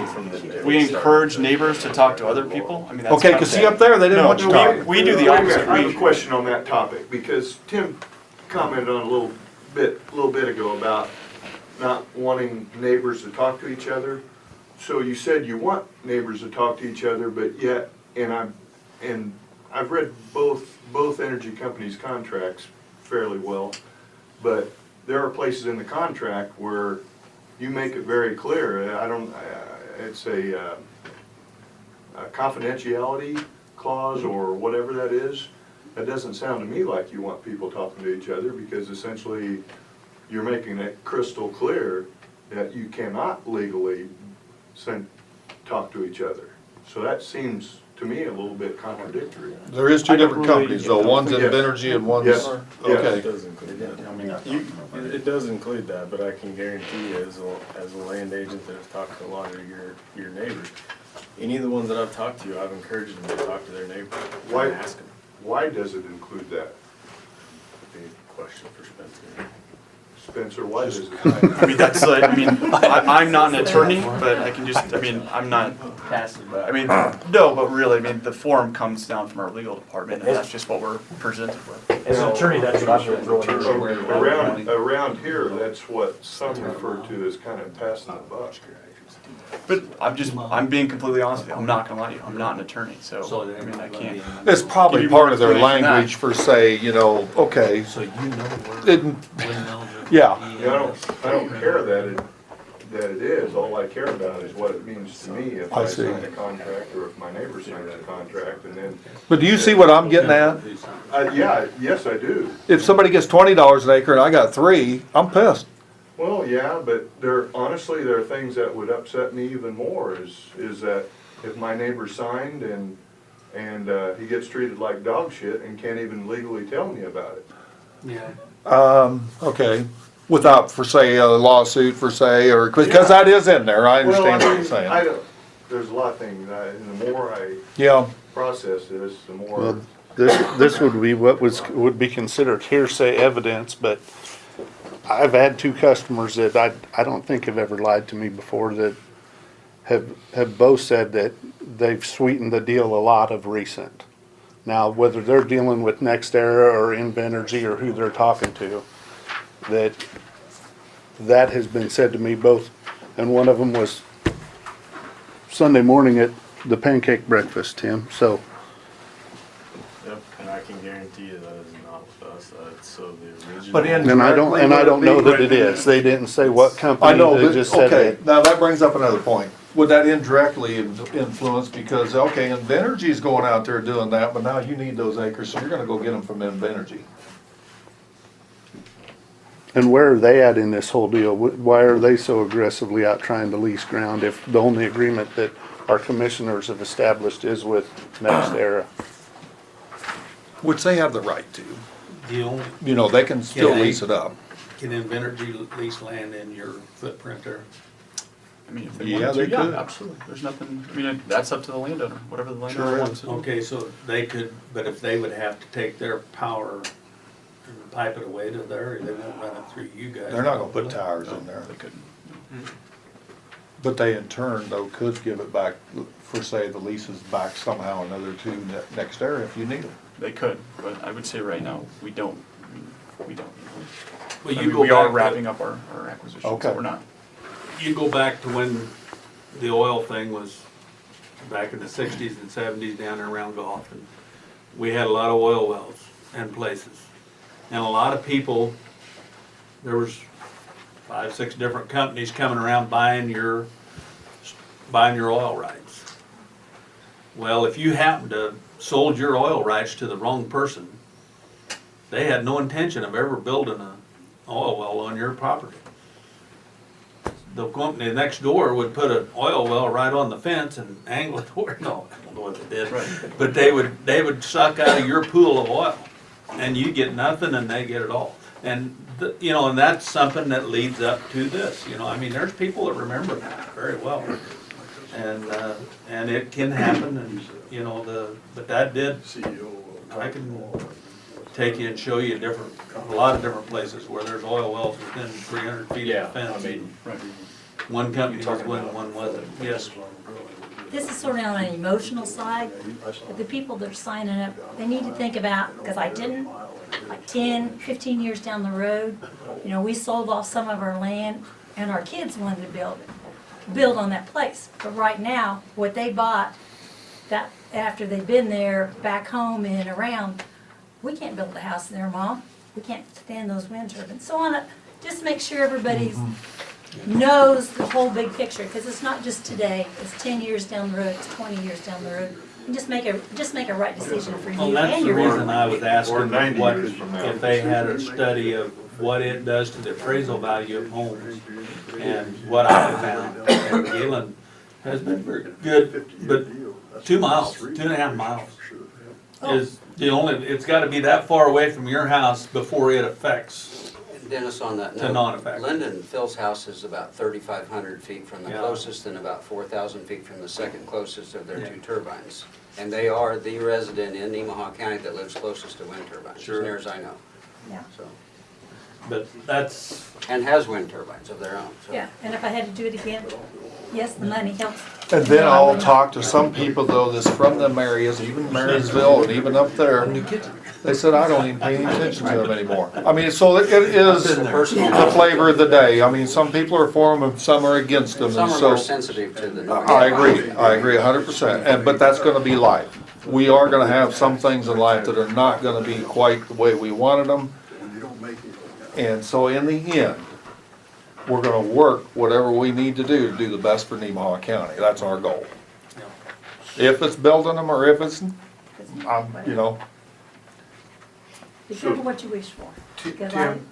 we encourage neighbors to talk to other people. I mean, that's Okay, kind of- cause see up there, they didn't No, want you talking. we do the Wait a minute, opposite. I have a We- question on that topic, because Tim commented on a little bit ago about not wanting neighbors to talk to each other. So you said you want neighbors to talk to each other, but yet, and I've read both energy companies' contracts fairly well, but there are places in the contract where you make it very clear, it's a confidentiality clause or whatever that is. That doesn't sound to me like you want people talking to each other, because essentially you're making it crystal clear that you cannot legally talk to each other. So that seems to me a little bit contradictory. There is two I don't different really- companies though, one's in Yes. Venergy and one's, Yes. okay. It does include that. I mean, it does include that, but I can guarantee you as a land agent that has talked to a lot of your neighbors, any of the ones that I've talked to, I've encouraged them to talk to their neighbors. Why- And ask them. Why does it include that? Big question for Spencer. Spencer, why does it? I mean, that's like, I'm not an attorney, but I can just, I'm not, I mean, no, but really, the form comes down from our legal department, and that's just what we're presented with. As an attorney, that's what I'm gonna throw in. Around here, that's what some refer to as kind of passing the buck. But I'm being completely honest with you, I'm not gonna lie to you, I'm not an attorney, so, I can't. It's probably Give you more part of their explanation than that. language for say, okay, So you know where Didn't- windmills are. yeah. Yeah, I don't care that it is, all I care about is what it means to me if I I see. sign a contract or if my neighbor signs a contract, and then, But do you see what I'm getting at? yes, I do. If somebody gets $20 an acre and I got 3, I'm pissed. Well, yeah, but honestly, there are things that would upset me even more, is that if my neighbor signed and he gets treated like dog shit and can't even legally tell me about it. Yeah. Okay, without, for say, a lawsuit for say, or, because that is in there, I understand what you're saying. There's a lot of things, and the more I Yeah, process this, the more. Well, this would be what would be considered hearsay evidence, but I've had 2 customers that I don't think have ever lied to me before that have both said that they've sweetened the deal a lot of recent. Now, whether they're dealing with NextEra or Invenergy or who they're talking to, that has been said to me both, and one of them was Sunday morning at the pancake breakfast, Tim, so. Yep, and I can guarantee you that is not with us, so the original. But in- And I don't know that it is. They didn't say what company. I know, They but, just said okay, that. now that brings up another point. Would that indirectly influence, because, okay, Invenergy's going out there doing that, but now you need those acres, so you're gonna go get them from Invenergy. And where are they at in this whole deal? Why are they so aggressively out trying to lease ground if the only agreement that our commissioners have established is with NextEra? Which they have the right to. The only, You know, they can still Yeah, they- lease it up. can Invenergy lease land in your footprint there? I mean, if they Yeah, wanted to, they yeah, could. absolutely. There's nothing, I mean, that's up to the landowner, whatever the landowner Sure is. wants to do. Okay, so they could, but if they would have to take their power and pipe it away to there, they won't run it through you guys. They're not gonna put towers in there. They couldn't. But they in turn, though, could give it back for, say, the leases back somehow or another to NextEra if you need it. They could, but I would say right now, we don't. We don't. Well, I you mean, go we are back to- wrapping up our acquisition, Okay. so we're not. You go back to when the oil thing was back in the sixties and seventies down there around Gulf. And we had a lot of oil wells and places. And a lot of people, there was 5, 6 different companies coming around buying your oil rights. Well, if you happened to sold your oil rights to the wrong person, they had no intention of ever building an oil well on your property. The company next door would put an oil well right on the fence and angle it where, no, I don't know what they did. But they would suck out of your pool of oil, and you get nothing and they get it all. And, you know, and that's something that leads up to this, you know, I mean, there's people that remember that very well. And it can happen, and, you know, but that did, I can take you and show you a lot of different places where there's oil wells within 300 feet of the fence. Right. One company was winning, one wasn't, yes. This is sort of on an emotional side, but the people that are signing up, they need to think about, because I didn't, like 10, 15 years down the road, you know, we sold off some of our land and our kids wanted to build on that place. But right now, what they bought, that after they've been there, back home and around, we can't build a house there, Mom. We can't stand those wind turbines. So just make sure everybody knows the whole big picture, because it's not just today, it's 10 years down the road, it's 20 years down the road. And just make a right decision for you Well, that's and the your reason family. I was asking Or 90 what, years from now. if they had a study of what it does to the appraisal value of homes. And what I found, and Galen has been very good, but 2 miles, 2.5 miles is the only, it's gotta be that far away from your house before it affects. Dennis, on that To note, non-effect. Lyndon Phil's house is about 3,500 feet from the Yeah. closest and about 4,000 feet from the second closest of their Yeah. 2 turbines. And they are the resident in Nemaha County that lives closest to wind turbines, Sure. as near as I know. Yeah. So, But that's, and has wind turbines of their own. So. Yeah, and if I had to do it again, yes, the money helps. And then I'll talk to some people though that's from them areas, even Marysville and even up there. They said, I don't even pay any attention to them anymore. I mean, so it is the flavor of the day. I mean, some people are for them and some are against them. Some And are so more sensitive to the noise. I agree 100%. But that's gonna be life. We are gonna have some things in life that are not gonna be quite the way we wanted them. And so in the end, we're gonna work whatever we need to do the best for Nemaha County. That's our goal. If it's building them or if it's, you know, Be careful what you wish for, because Tim?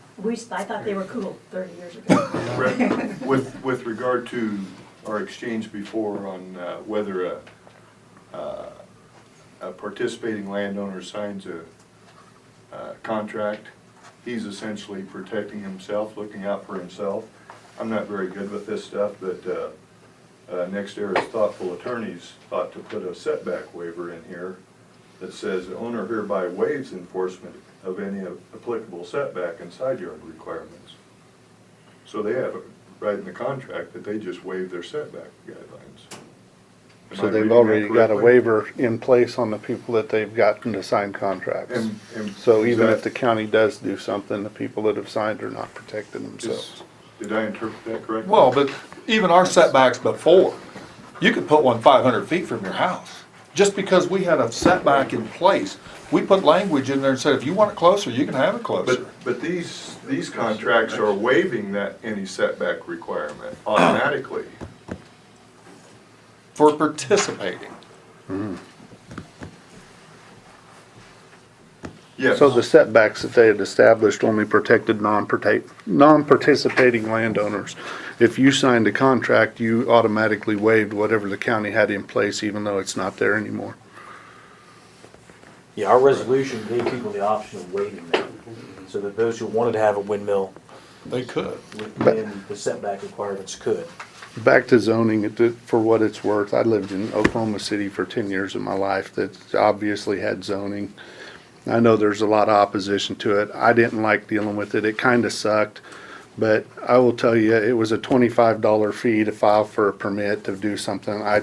I thought they were cool 30 years ago. Brett, with regard to our exchange before on whether a participating landowner signs a contract, he's essentially protecting himself, looking out for himself. I'm not very good with this stuff, but NextEra's thoughtful attorneys thought to put a setback waiver in here that says the owner hereby waives enforcement of any applicable setback and side yard requirements. So they have it right in the contract that they just waive their setback guidelines. Am I So reading they've that already got a correctly? waiver in place on the people that they've gotten to sign contracts. And So is even that- if the county does do something, the people that have signed are not protecting themselves. Did I interpret that correctly? well, but even our setbacks before, you could put one 500 feet from your house. Just because we had a setback in place, we put language in there and said, if you want it closer, you can have it closer. But these contracts are waiving that any setback requirement automatically. For participating. Yes. So the setbacks that they had established only protected non-participating landowners. If you signed a contract, you automatically waived whatever the county had in place, even though it's not there anymore. Yeah, our resolution gave people the option of waiving that, so that those who wanted to have a windmill They could. within the setback requirements could. Back to zoning, for what it's worth, I lived in Oklahoma City for 10 years of my life that obviously had zoning. I know there's a lot of opposition to it. I didn't like dealing with it. It kind of sucked. But I will tell you, it was a $25 fee to file for a permit to do something. I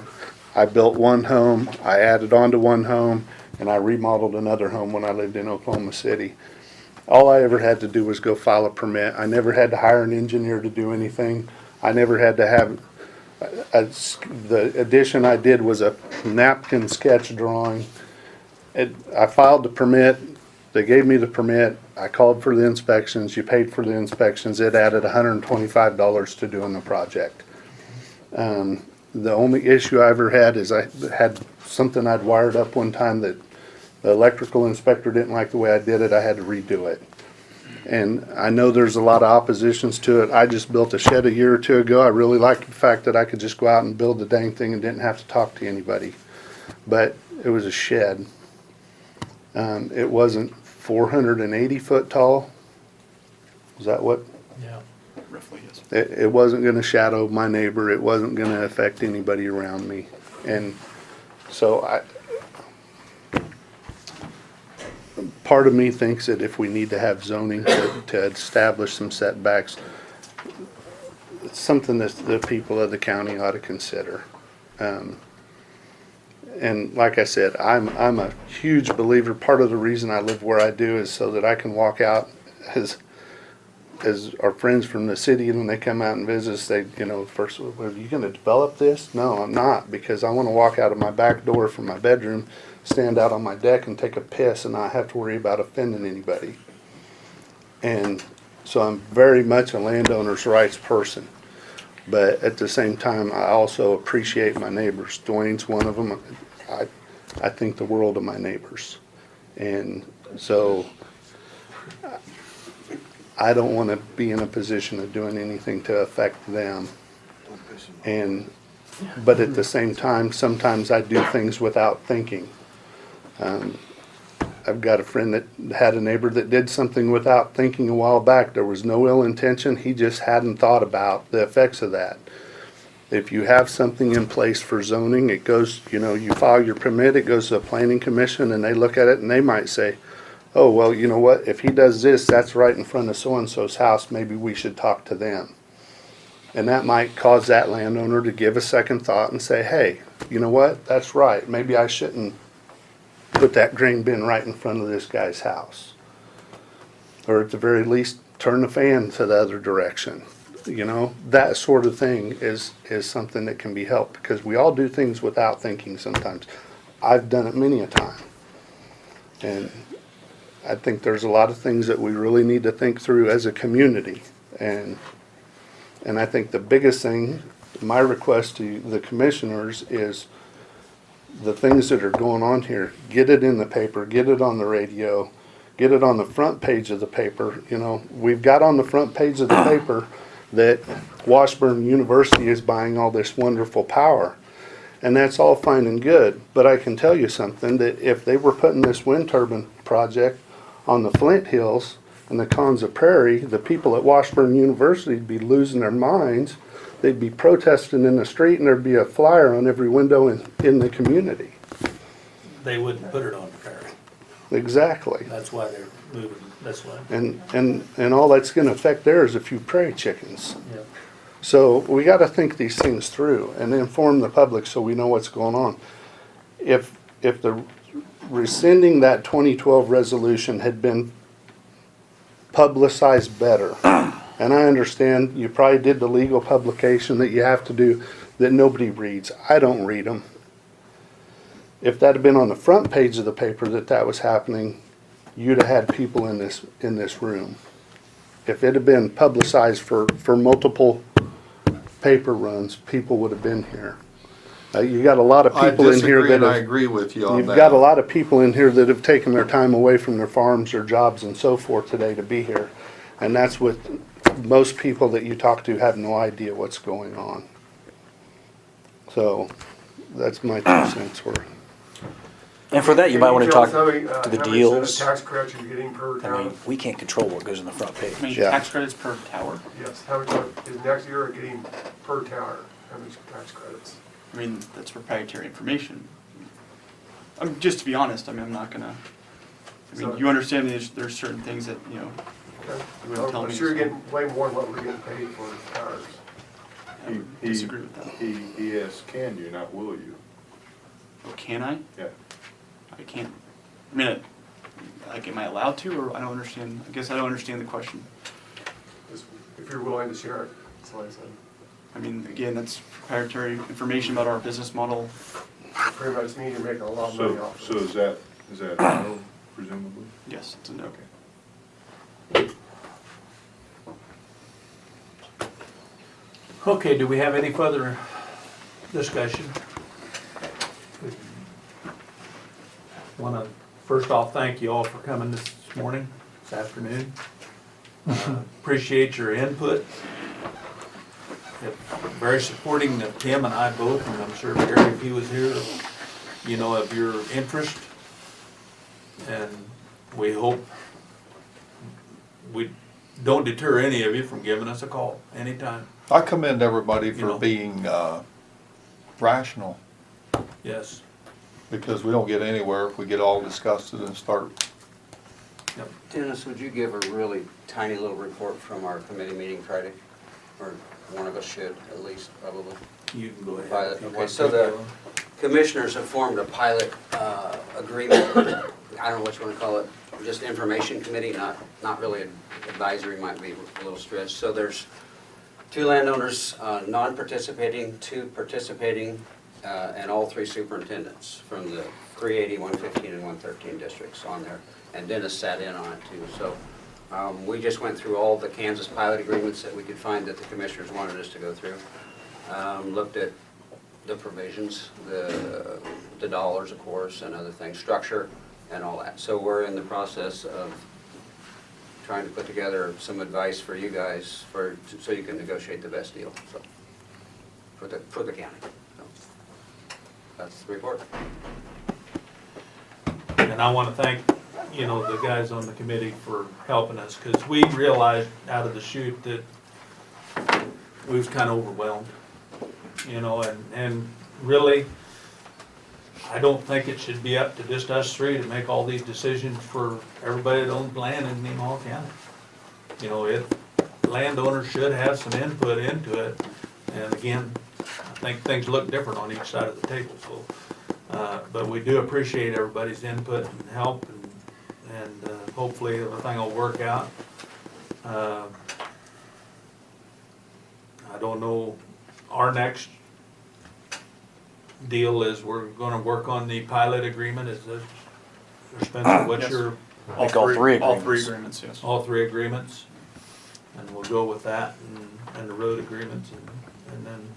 built one home, I added on to one home, and I remodeled another home when I lived in Oklahoma City. All I ever had to do was go file a permit. I never had to hire an engineer to do anything. I never had to have, the addition I did was a napkin sketch drawing. I filed the permit, they gave me the permit, I called for the inspections, you paid for the inspections, it added $125 to doing the project. The only issue I ever had is I had something I'd wired up one time that the electrical inspector didn't like the way I did it, I had to redo it. And I know there's a lot of oppositions to it. I just built a shed a year or two ago. I really liked the fact that I could just go out and build the dang thing and didn't have to talk to anybody. But it was a shed. It wasn't 480 foot tall. Is that what? Yeah. Roughly, yes. It wasn't gonna shadow my neighbor. It wasn't gonna affect anybody around me. And so part of me thinks that if we need to have zoning to establish some setbacks, it's something that the people of the county ought to consider. And like I said, I'm a huge believer. Part of the reason I live where I do is so that I can walk out as our friends from the city, when they come out and visit us, they, first, are you gonna develop this? No, I'm not, because I wanna walk out of my back door from my bedroom, stand out on my deck and take a piss and not have to worry about offending anybody. And so I'm very much a landowner's rights person. But at the same time, I also appreciate my neighbors. Dwayne's one of them. I think the world of my neighbors. And so I don't want to be in a position of doing anything to affect them. But at the same time, sometimes I do things without thinking. I've got a friend that had a neighbor that did something without thinking a while back. There was no ill intention. He just hadn't thought about the effects of that. If you have something in place for zoning, it goes, you file your permit, it goes to the planning commission and they look at it and they might say, oh, well, you know what, if he does this, that's right in front of so-and-so's house, maybe we should talk to them. And that might cause that landowner to give a second thought and say, hey, you know what, that's right, maybe I shouldn't put that grain bin right in front of this guy's house. Or at the very least, turn the fan to the other direction. That sort of thing is something that can be helped, because we all do things without thinking sometimes. I've done it many a time. And I think there's a lot of things that we really need to think through as a community. And I think the biggest thing, my request to the commissioners is the things that are going on here, get it in the paper, get it on the radio, get it on the front page of the paper. We've got on the front page of the paper that Washburn University is buying all this wonderful power. And that's all fine and good, but I can tell you something, that if they were putting this wind turbine project on the Flint Hills and the Konza Prairie, the people at Washburn University would be losing their minds. They'd be protesting in the street and there'd be a flyer on every window in the community. They wouldn't put it on the prairie. Exactly. That's why they're moving this way. And all that's gonna affect there is a few prairie chickens. Yep. So we gotta think these things through and inform the public so we know what's going on. If the rescinding that 2012 resolution had been publicized better, and I understand you probably did the legal publication that you have to do that nobody reads. I don't read them. If that had been on the front page of the paper that was happening, you'd have had people in this room. If it had been publicized for multiple paper runs, people would have been here. You got a lot of I people in here disagree that and I have, agree with you on you've that. got a lot of people in here that have taken their time away from their farms, their jobs and so forth today to be here. And that's what most people that you talk to have no idea what's going on. So that's my 2 cents worth. And for that, you might want to Can talk tell us to the how much, deals. tax credits you're getting per I mean, town? we can't control what goes on the front I mean, page. Yeah. tax credits per tower. Yes, how much is next year getting per tower? How much tax credits? I mean, that's proprietary information. Just to be honest, I mean, I'm not gonna, I mean, So- you understand there's certain things that, you know, Okay. you wouldn't tell I'm me. sure you're so getting way more than what we're getting paid for towers. I would disagree with that. He asked, can you, not will you? Oh, can I? Yeah. I can't, I mean, like, am I allowed to, or I don't understand, I guess I don't understand the question. Just if you're willing to share it, that's what I said. I mean, again, that's proprietary information about our business model. Pretty much means you're making a lot of money So, off so of it. is that a no, presumably? Yes, it's a no. Okay. Okay, do we have any further discussion? Want to first off thank you all for coming this morning, this afternoon. Appreciate your input. Very supporting of Tim and I both, and I'm sure Gary, if he was here, you know, of your interest. And we hope we don't deter any of you from giving us a call anytime. I commend everybody You for know. being rational, Yes. because we don't get anywhere if we get all disgusted and start. Dennis, would you give a really tiny little report from our committee meeting Friday? Or one of us should, at least, probably. You can go ahead. Pilot, if you okay, want so to. the commissioners have formed a pilot agreement, I don't know what you want to call it, just information committee, not really advisory, might be a little stretched. So there's 2 landowners non-participating, 2 participating, and all 3 superintendents from the 380, 115, and 113 districts on there. And Dennis sat in on it too. So we just went through all the Kansas pilot agreements that we could find that the commissioners wanted us to go through. Looked at the provisions, the dollars, of course, and other things, structure and all that. So we're in the process of trying to put together some advice for you guys so you can negotiate the best deal, so, for the county. So, that's the report. And I want to thank, you know, the guys on the committee for helping us, because we realized out of the chute that we was kind of overwhelmed, you know, and really, I don't think it should be up to just us 3 to make all these decisions for everybody that owns land in Nemaha County. You know, landowners should have some input into it, and again, I think things look different on each side of the table, so. But we do appreciate everybody's input and help, and hopefully everything will work out. I don't know, our next deal is we're gonna work on the pilot agreement, is this, or Spencer, what's Yes. your, Like all 3 All 3 agreements. agreements, yes. all 3 agreements? And we'll go with that and the road agreements, and then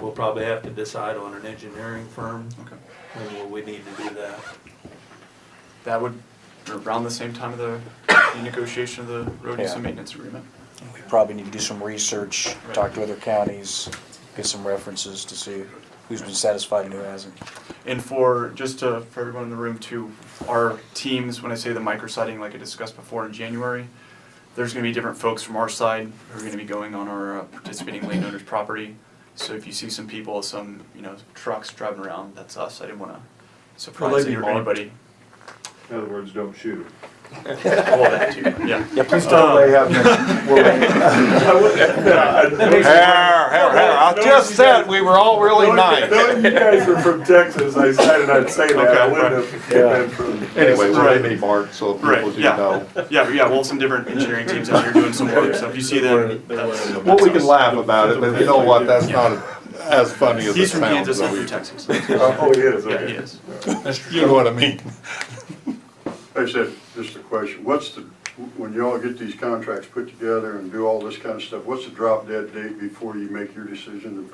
we'll probably have to decide on an engineering firm, Okay. when will we need to do that. That would, around the same time of the negotiation of the road use and Yeah. maintenance agreement. We probably need to do some research, talk to other counties, get some references to see who's been satisfied and who hasn't. And for everyone in the room too, our teams, when I say the micrositing, like I discussed before in January, there's gonna be different folks from our side who are gonna be going on our participating landowners' property. So if you see some people, some, you know, trucks driving around, that's us. I didn't wanna surprise anybody. In other words, don't shoot. All that too, yeah. Yeah, please They have I just said we were all really nice. Knowing you guys are from Texas, I decided I'd say that. I Okay, wouldn't have been from. Anyway, we're Right. Amy Mark, so Right, people do yeah. know. Yeah, but yeah, well, some different engineering teams out here doing some work, so if you see them, that's. Well, we can laugh about it, but you know what, that's not as funny as it He's from sounds. Kansas, I'm though. from Texas. Oh, he is, Yeah, okay. he is. You know what I mean? I said, just a question, when y'all get these contracts put together and do all this kind of stuff, what's the drop dead date before you make your decision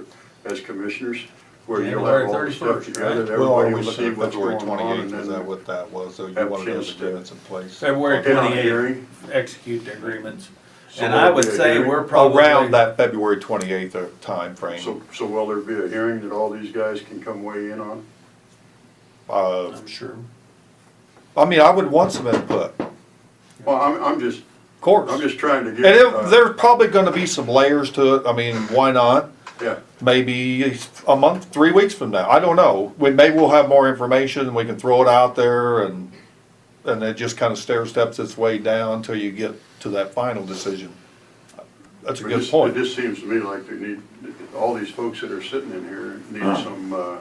as commissioners? where you'll January have all the stuff 31st, together, right? and Well, are everybody we will see looking at what's February going on, and 28th? Is that then what that was? So you have a wanted chance those to- agreements in place? February get on a 28th, hearing. execute the agreements. So And will I there would be a say hearing? we're probably. Around that February 28th timeframe. So will there be a hearing that all these guys can come weigh in on? I'm sure. I mean, I would want some input, of Well, I'm just course. trying to get. And there's probably gonna be some layers to it. I mean, why not? Yeah, Maybe a month, 3 weeks from now. I don't know. Maybe we'll have more information and we can throw it out there and it just kind of stair steps its way down until you get to that final decision. That's a But good this- point. It just seems to me like they need, all these folks that are sitting in here need some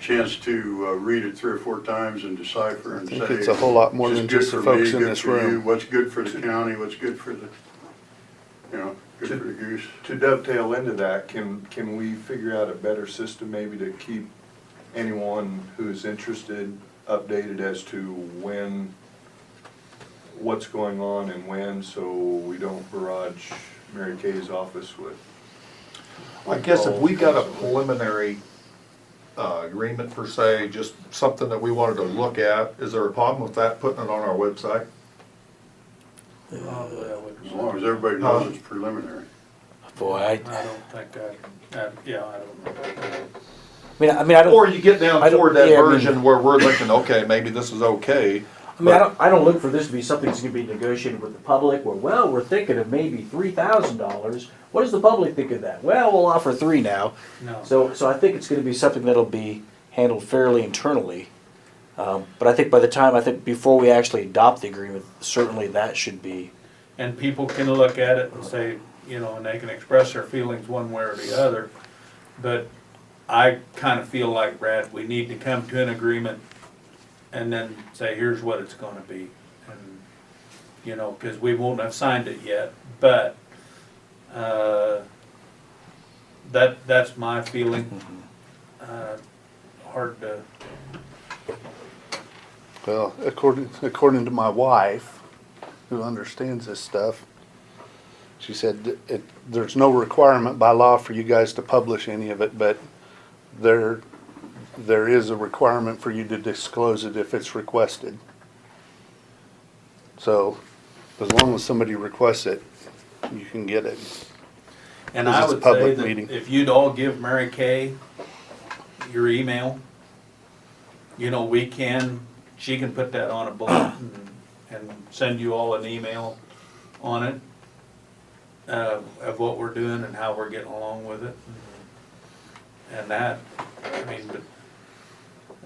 chance to read it 3 or 4 times and decipher and I say. think it's a whole lot more "This is than good just the for folks me, in good this for you, room." What's good for the county, what's good for the, good for the goose. To dovetail into that, can we figure out a better system maybe to keep anyone who is interested updated as to when, what's going on and when, so we don't barrage Mary Kay's office with? I guess if we got a preliminary agreement per se, just something that we wanted to look at, is there a problem with that, putting it on our website? Probably I would. As long as everybody knows it's preliminary. Boy, I don't think yeah, I don't know. I don't. Or you get down I don't- toward that yeah, I mean- version where we're looking, okay, maybe this is okay. I don't look for this to be something that's gonna be negotiated with the public, where, well, we're thinking of maybe $3,000. What does the public think of that? Well, we'll offer 3 now. No. So I think it's gonna be something that'll be handled fairly internally. But I think before we actually adopt the agreement, certainly that should be. And people can look at it and say, and they can express their feelings one way or the other. But I kind of feel like, Brad, we need to come to an agreement and then say, here's what it's gonna be. And, because we won't have signed it yet, but, that's my feeling. Hard to, Well, according to my wife, who understands this stuff, she said there's no requirement by law for you guys to publish any of it, but there is a requirement for you to disclose it if it's requested. So, as long as somebody requests it, you can get it. and Because I it's a would say public that meeting. if you'd all give Mary Kay your email, she can put that on a bulletin and send you all an email on it, of what we're doing and how we're getting along with it. And that,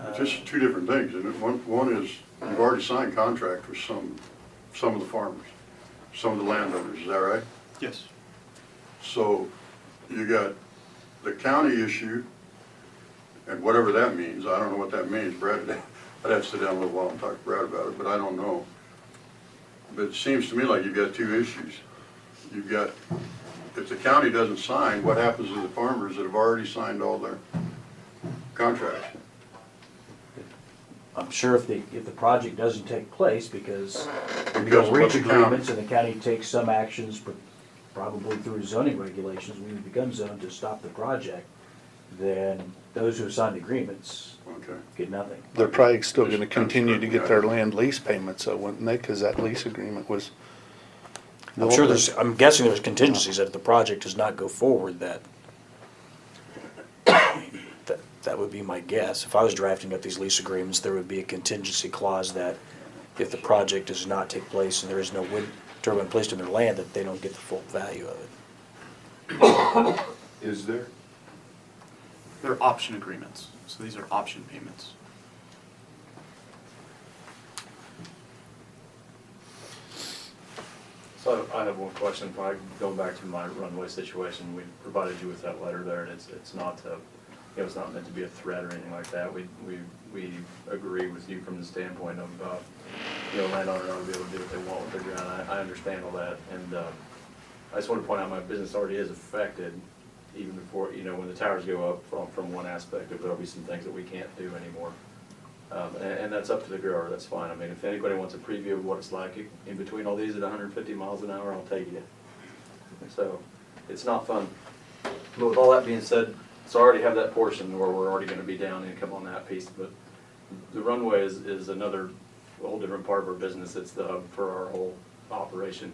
It's just 2 different things, and one is, you've already signed contract with some of the farmers, some of the landowners, is that right? Yes. So you got the county issue, and whatever that means, I don't know what that means, Brad, I'd have to sit down a little while and talk to Brad about it, but I don't know. But it seems to me like you've got 2 issues. You've got, if the county doesn't sign, what happens to the farmers that have already signed all their contracts? I'm sure if the project doesn't take place, because we Because don't of reach what the county- agreements and the county takes some actions, but probably through zoning regulations, when it becomes zoned to stop the project, then those who have signed agreements Okay. get nothing. They're probably still gonna continue to get their land lease payments, though, wouldn't they? Because that lease agreement was. I'm guessing there's contingencies that if the project does not go forward, that would be my guess. If I was drafting up these lease agreements, there would be a contingency clause that if the project does not take place and there is no wind turbine placed in their land, that they don't get the full value of it. Is there? They're option agreements, so these are option payments. So I have one question, if I go back to my runway situation, we provided you with that letter there, and it's not it's not meant to be a threat or anything like that. We agree with you from the standpoint of, landowner ought to be able to do what they want with their ground. I understand all that, and I just want to point out my business already is affected, even before, when the towers go up from one aspect of, there'll be some things that we can't do anymore. And that's up to the grower, that's fine. I mean, if anybody wants a preview of what it's like in between all these at 150 miles an hour, I'll take you. So, it's not fun. But with all that being said, So I already have that portion where we're already gonna be down income on that piece, but the runway is another, whole different part of our business. It's the hub for our whole operation.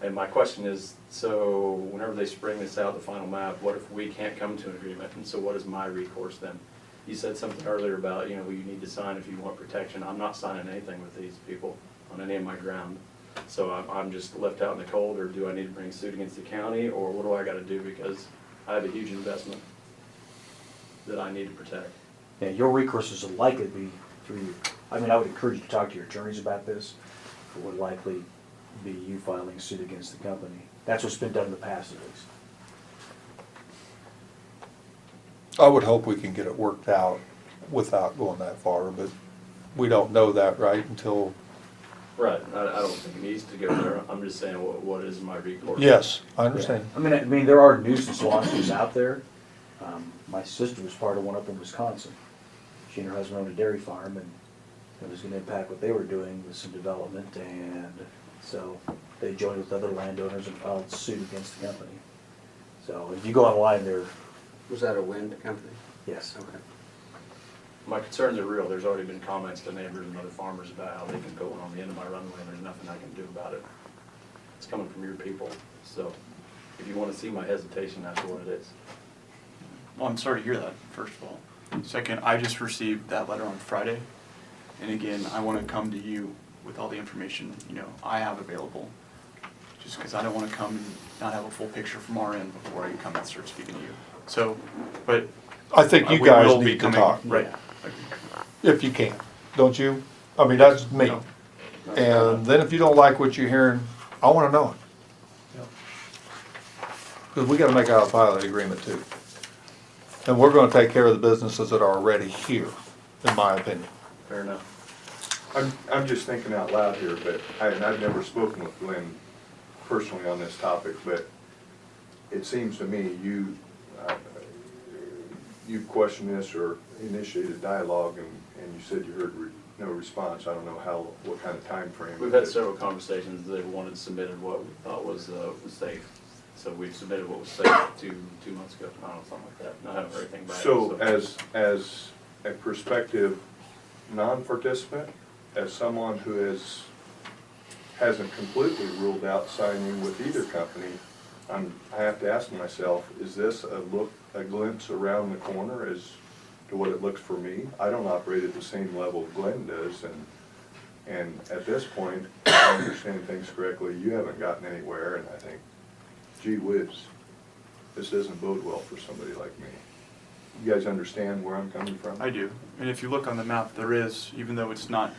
And my question is, so whenever they spring this out, the final map, what if we can't come to an agreement? And so what is my recourse then? You said something earlier about, you need to sign if you want protection. I'm not signing anything with these people on any of my ground. So I'm just left out in the cold, or do I need to bring suit against the county, or what do I gotta do because I have a huge investment that I need to protect? Yeah, your recourses will likely be through, I mean, I would encourage you to talk to your attorneys about this. It would likely be you filing suit against the company. That's what's been done in the past at least. I would hope we can get it worked out without going that far, but we don't know that, right, until, Right, I don't think it needs to go there. I'm just saying, what is my recourse? yes, I understand. I mean, there are nuisance lawsuits out there. My sister was part of one up in Wisconsin. She and her husband owned a dairy farm, and it was gonna impact what they were doing with some development, and so they joined with other landowners and filed suit against the company. So if you go online there, Was that a wind company? yes. Okay. My concerns are real. There's already been comments to neighbors and other farmers about how they can go on the end of my runway and there's nothing I can do about it. It's coming from your people, so if you wanna see my hesitation, that's what it is. Well, I'm sorry to hear that, first of all. Second, I just received that letter on Friday. And again, I want to come to you with all the information, I have available. Just because I don't want to come and not have a full picture from our end before I come and start speaking to you. So, but. I think you we guys will be need to coming- talk, Right. if you can, don't you? I mean, that's me. No. And then if you don't like what you're hearing, I wanna know it. Because we gotta make out a pilot agreement too. And we're gonna take care of the businesses that are already here, in my opinion. Fair enough. I'm just thinking out loud here, but, and I've never spoken with Glenn personally on this topic, but it seems to me you've questioned this or initiated dialogue, and you said you heard no response. I don't know what kind of time frame. We've had several conversations. They wanted submitted what we thought was safe. So we've submitted what was safe two months ago, I don't know, something like that. And I haven't heard anything back. So as a prospective non-participant, as someone who hasn't completely ruled out signing with either company, I have to ask myself, is this a glimpse around the corner as to what it looks for me? I don't operate at the same level Glenn does, and at this point, if I understand things correctly, you haven't gotten anywhere, and I think, gee whiz, this doesn't bode well for somebody like me. You guys understand where I'm coming from? I do. And if you look on the map, there is, even though it's not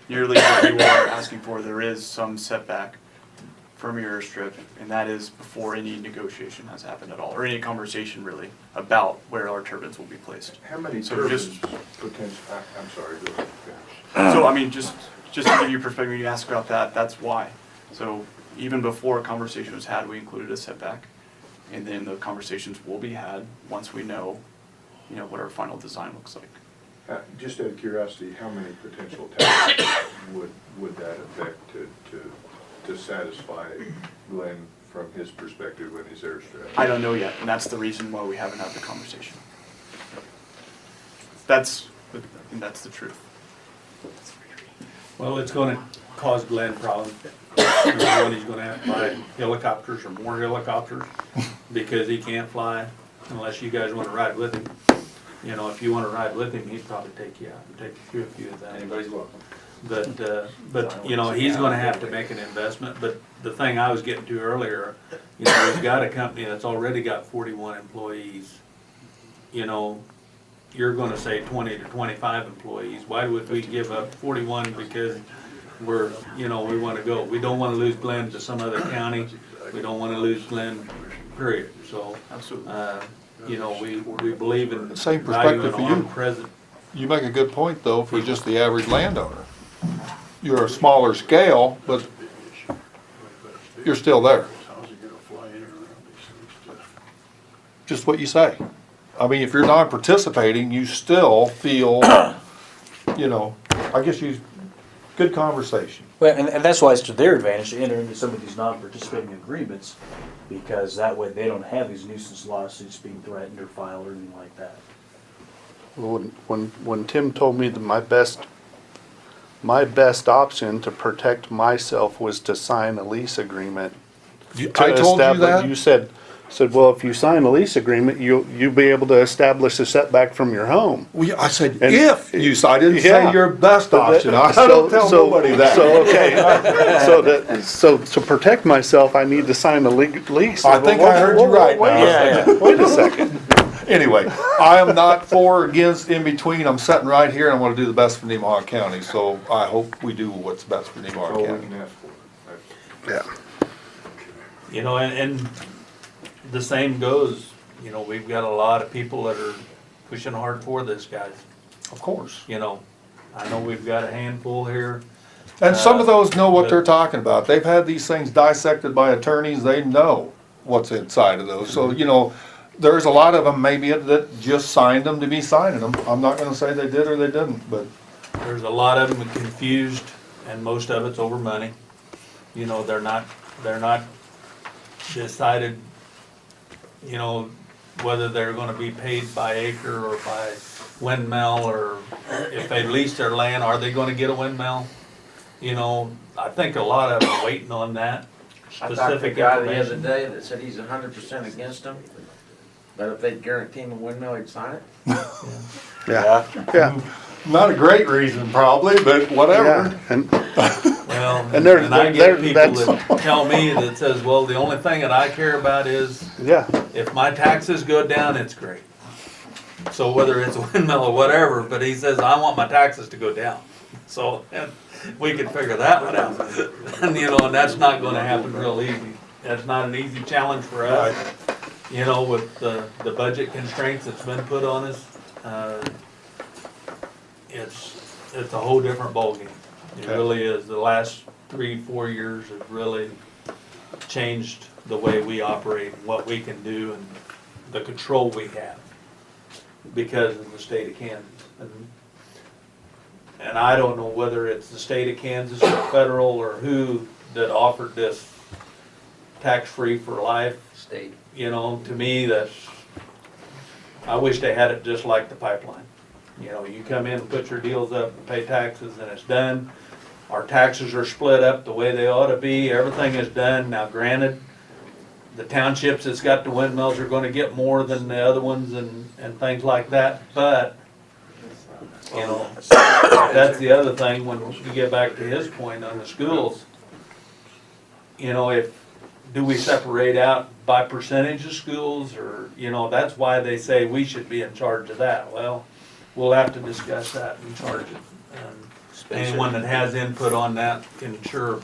nearly what you are asking for, there is some setback from your airstrip, and that is before any negotiation has happened at all, or any conversation really about where our turbines will be placed. How many So turbines just- potential, I'm sorry, go ahead. So, I mean, just to give you perspective, when you ask about that, that's why. So even before a conversation was had, we included a setback. And then the conversations will be had once we know, what our final design looks like. Just out of curiosity, how many potential towers would that affect to satisfy Glenn from his perspective with his airstrip? I don't know yet, and that's the reason why we haven't had the conversation. I think that's the truth. Well, it's gonna cause Glenn problems. Number one, he's gonna have to buy helicopters or more helicopters because he can't fly unless you guys wanna ride with him. If you wanna ride with him, he'd probably take you out and take you through a few of that. Anybody's welcome. But he's gonna have to make an investment, but the thing I was getting to earlier, we've got a company that's already got 41 employees. You're gonna say 20 to 25 employees. Why would we give up 41 because we wanna go? We don't wanna lose Glenn to some other county. We don't wanna lose Glenn, period. So, Absolutely. we believe in Same value perspective and for you. armed present. You make a good point, though, for just the average landowner. You're a smaller scale, but you're still there. Just what you say. I mean, if you're non-participating, you still feel, I guess good conversation. Well, and that's why it's to their advantage to enter into some of these non-participating agreements, because that way they don't have these nuisance lawsuits being threatened or filed or anything like that. When Tim told me that my best option to protect myself was to sign a lease agreement. I told you that? You said, well, if you sign a lease agreement, you'll be able to establish a setback from your home. I said, And- if you, I didn't Yeah. say your best But that- option. I don't tell nobody that. So, okay, so to protect myself, I need to sign a lease. I think I heard you right Wait now. a second, wait a second. Anyway, I am not for or against in between. I'm sitting right here and I want to do the best for Nemaha County. So I hope we do what's best for That's Nemaha all we County. can ask for. Yeah. You know, and the same goes, you know, we've got a lot of people that are pushing hard for this, guys. Of course. You know, I know we've got a handful here. And some of those know what but- they're talking about. They've had these things dissected by attorneys. They know what's inside of those. So, you know, there's a lot of them maybe that just signed them to be signing them. I'm not gonna say they did or they didn't, but There's a lot of them confused, and most of it's over money. You know, they're not decided, you know, whether they're gonna be paid by acre or by windmill, or if they lease their land, are they gonna get a windmill? You know, I think a lot of them are waiting on that I talked to a specific guy the other information. day that said he's 100% against them, but if they'd guarantee him a windmill, he'd sign it. Yeah, yeah, not a great reason probably, but whatever. yeah. And Well, And they're- and I they're- get people that's- that tell me that says, well, the only thing that I care about is yeah, if my taxes go down, it's great. So whether it's a windmill or whatever, but he says, I want my taxes to go down. So, and we can figure that one out. And, you know, and that's not gonna happen real easy. That's not an easy challenge for us. You know, with the budget constraints that's been put on us, it's a whole different ballgame. It Okay. really is. The last 3-4 years have really changed the way we operate, what we can do, and the control we have because of the state of Kansas. And I don't know whether it's the state of Kansas or federal or who that offered this tax-free for life. State. You know, to me, I wish they had it just like the pipeline. You know, you come in and put your deals up and pay taxes and it's done. Our taxes are split up the way they ought to be, everything is done. Now granted, the townships that's got the windmills are gonna get more than the other ones and things like that, but, you know, that's the other thing, when you get back to his point on the schools, you know, do we separate out by percentage of schools, or, you know, that's why they say we should be in charge of that. Well, we'll have to discuss that and charge it. Anyone that has input on that can sure,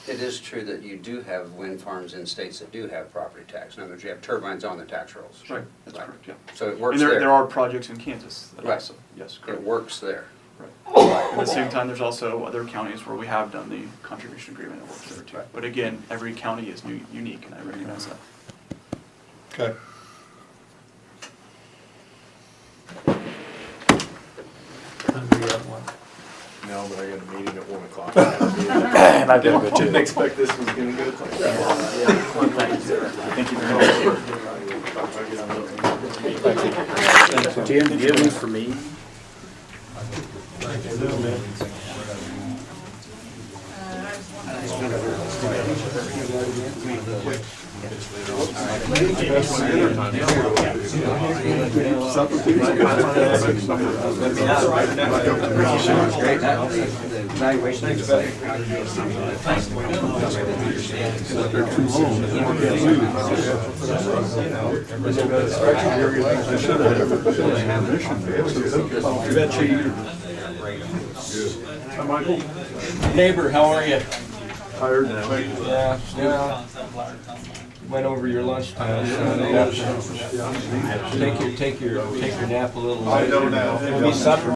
It is true that you do have wind farms in states that do have property tax. In other words, you have turbines on the tax rolls. Right, that's correct, yeah. So it works And there there. are projects in Kansas that Right. also, yes, correct. It works there. Right. At the same time, there's also other counties where we have done the contribution agreement that works there too. But again, every county is unique, and I recognize that. Okay. No, but I got a meeting at 1 o'clock. And I did a good Didn't too. expect this was gonna go like that. Thank you very much. Tim, do you have any for me? Neighbor, how are you? Tired? Yeah, went over your lunchtime. Take your nap a little later. I know now. Maybe supper.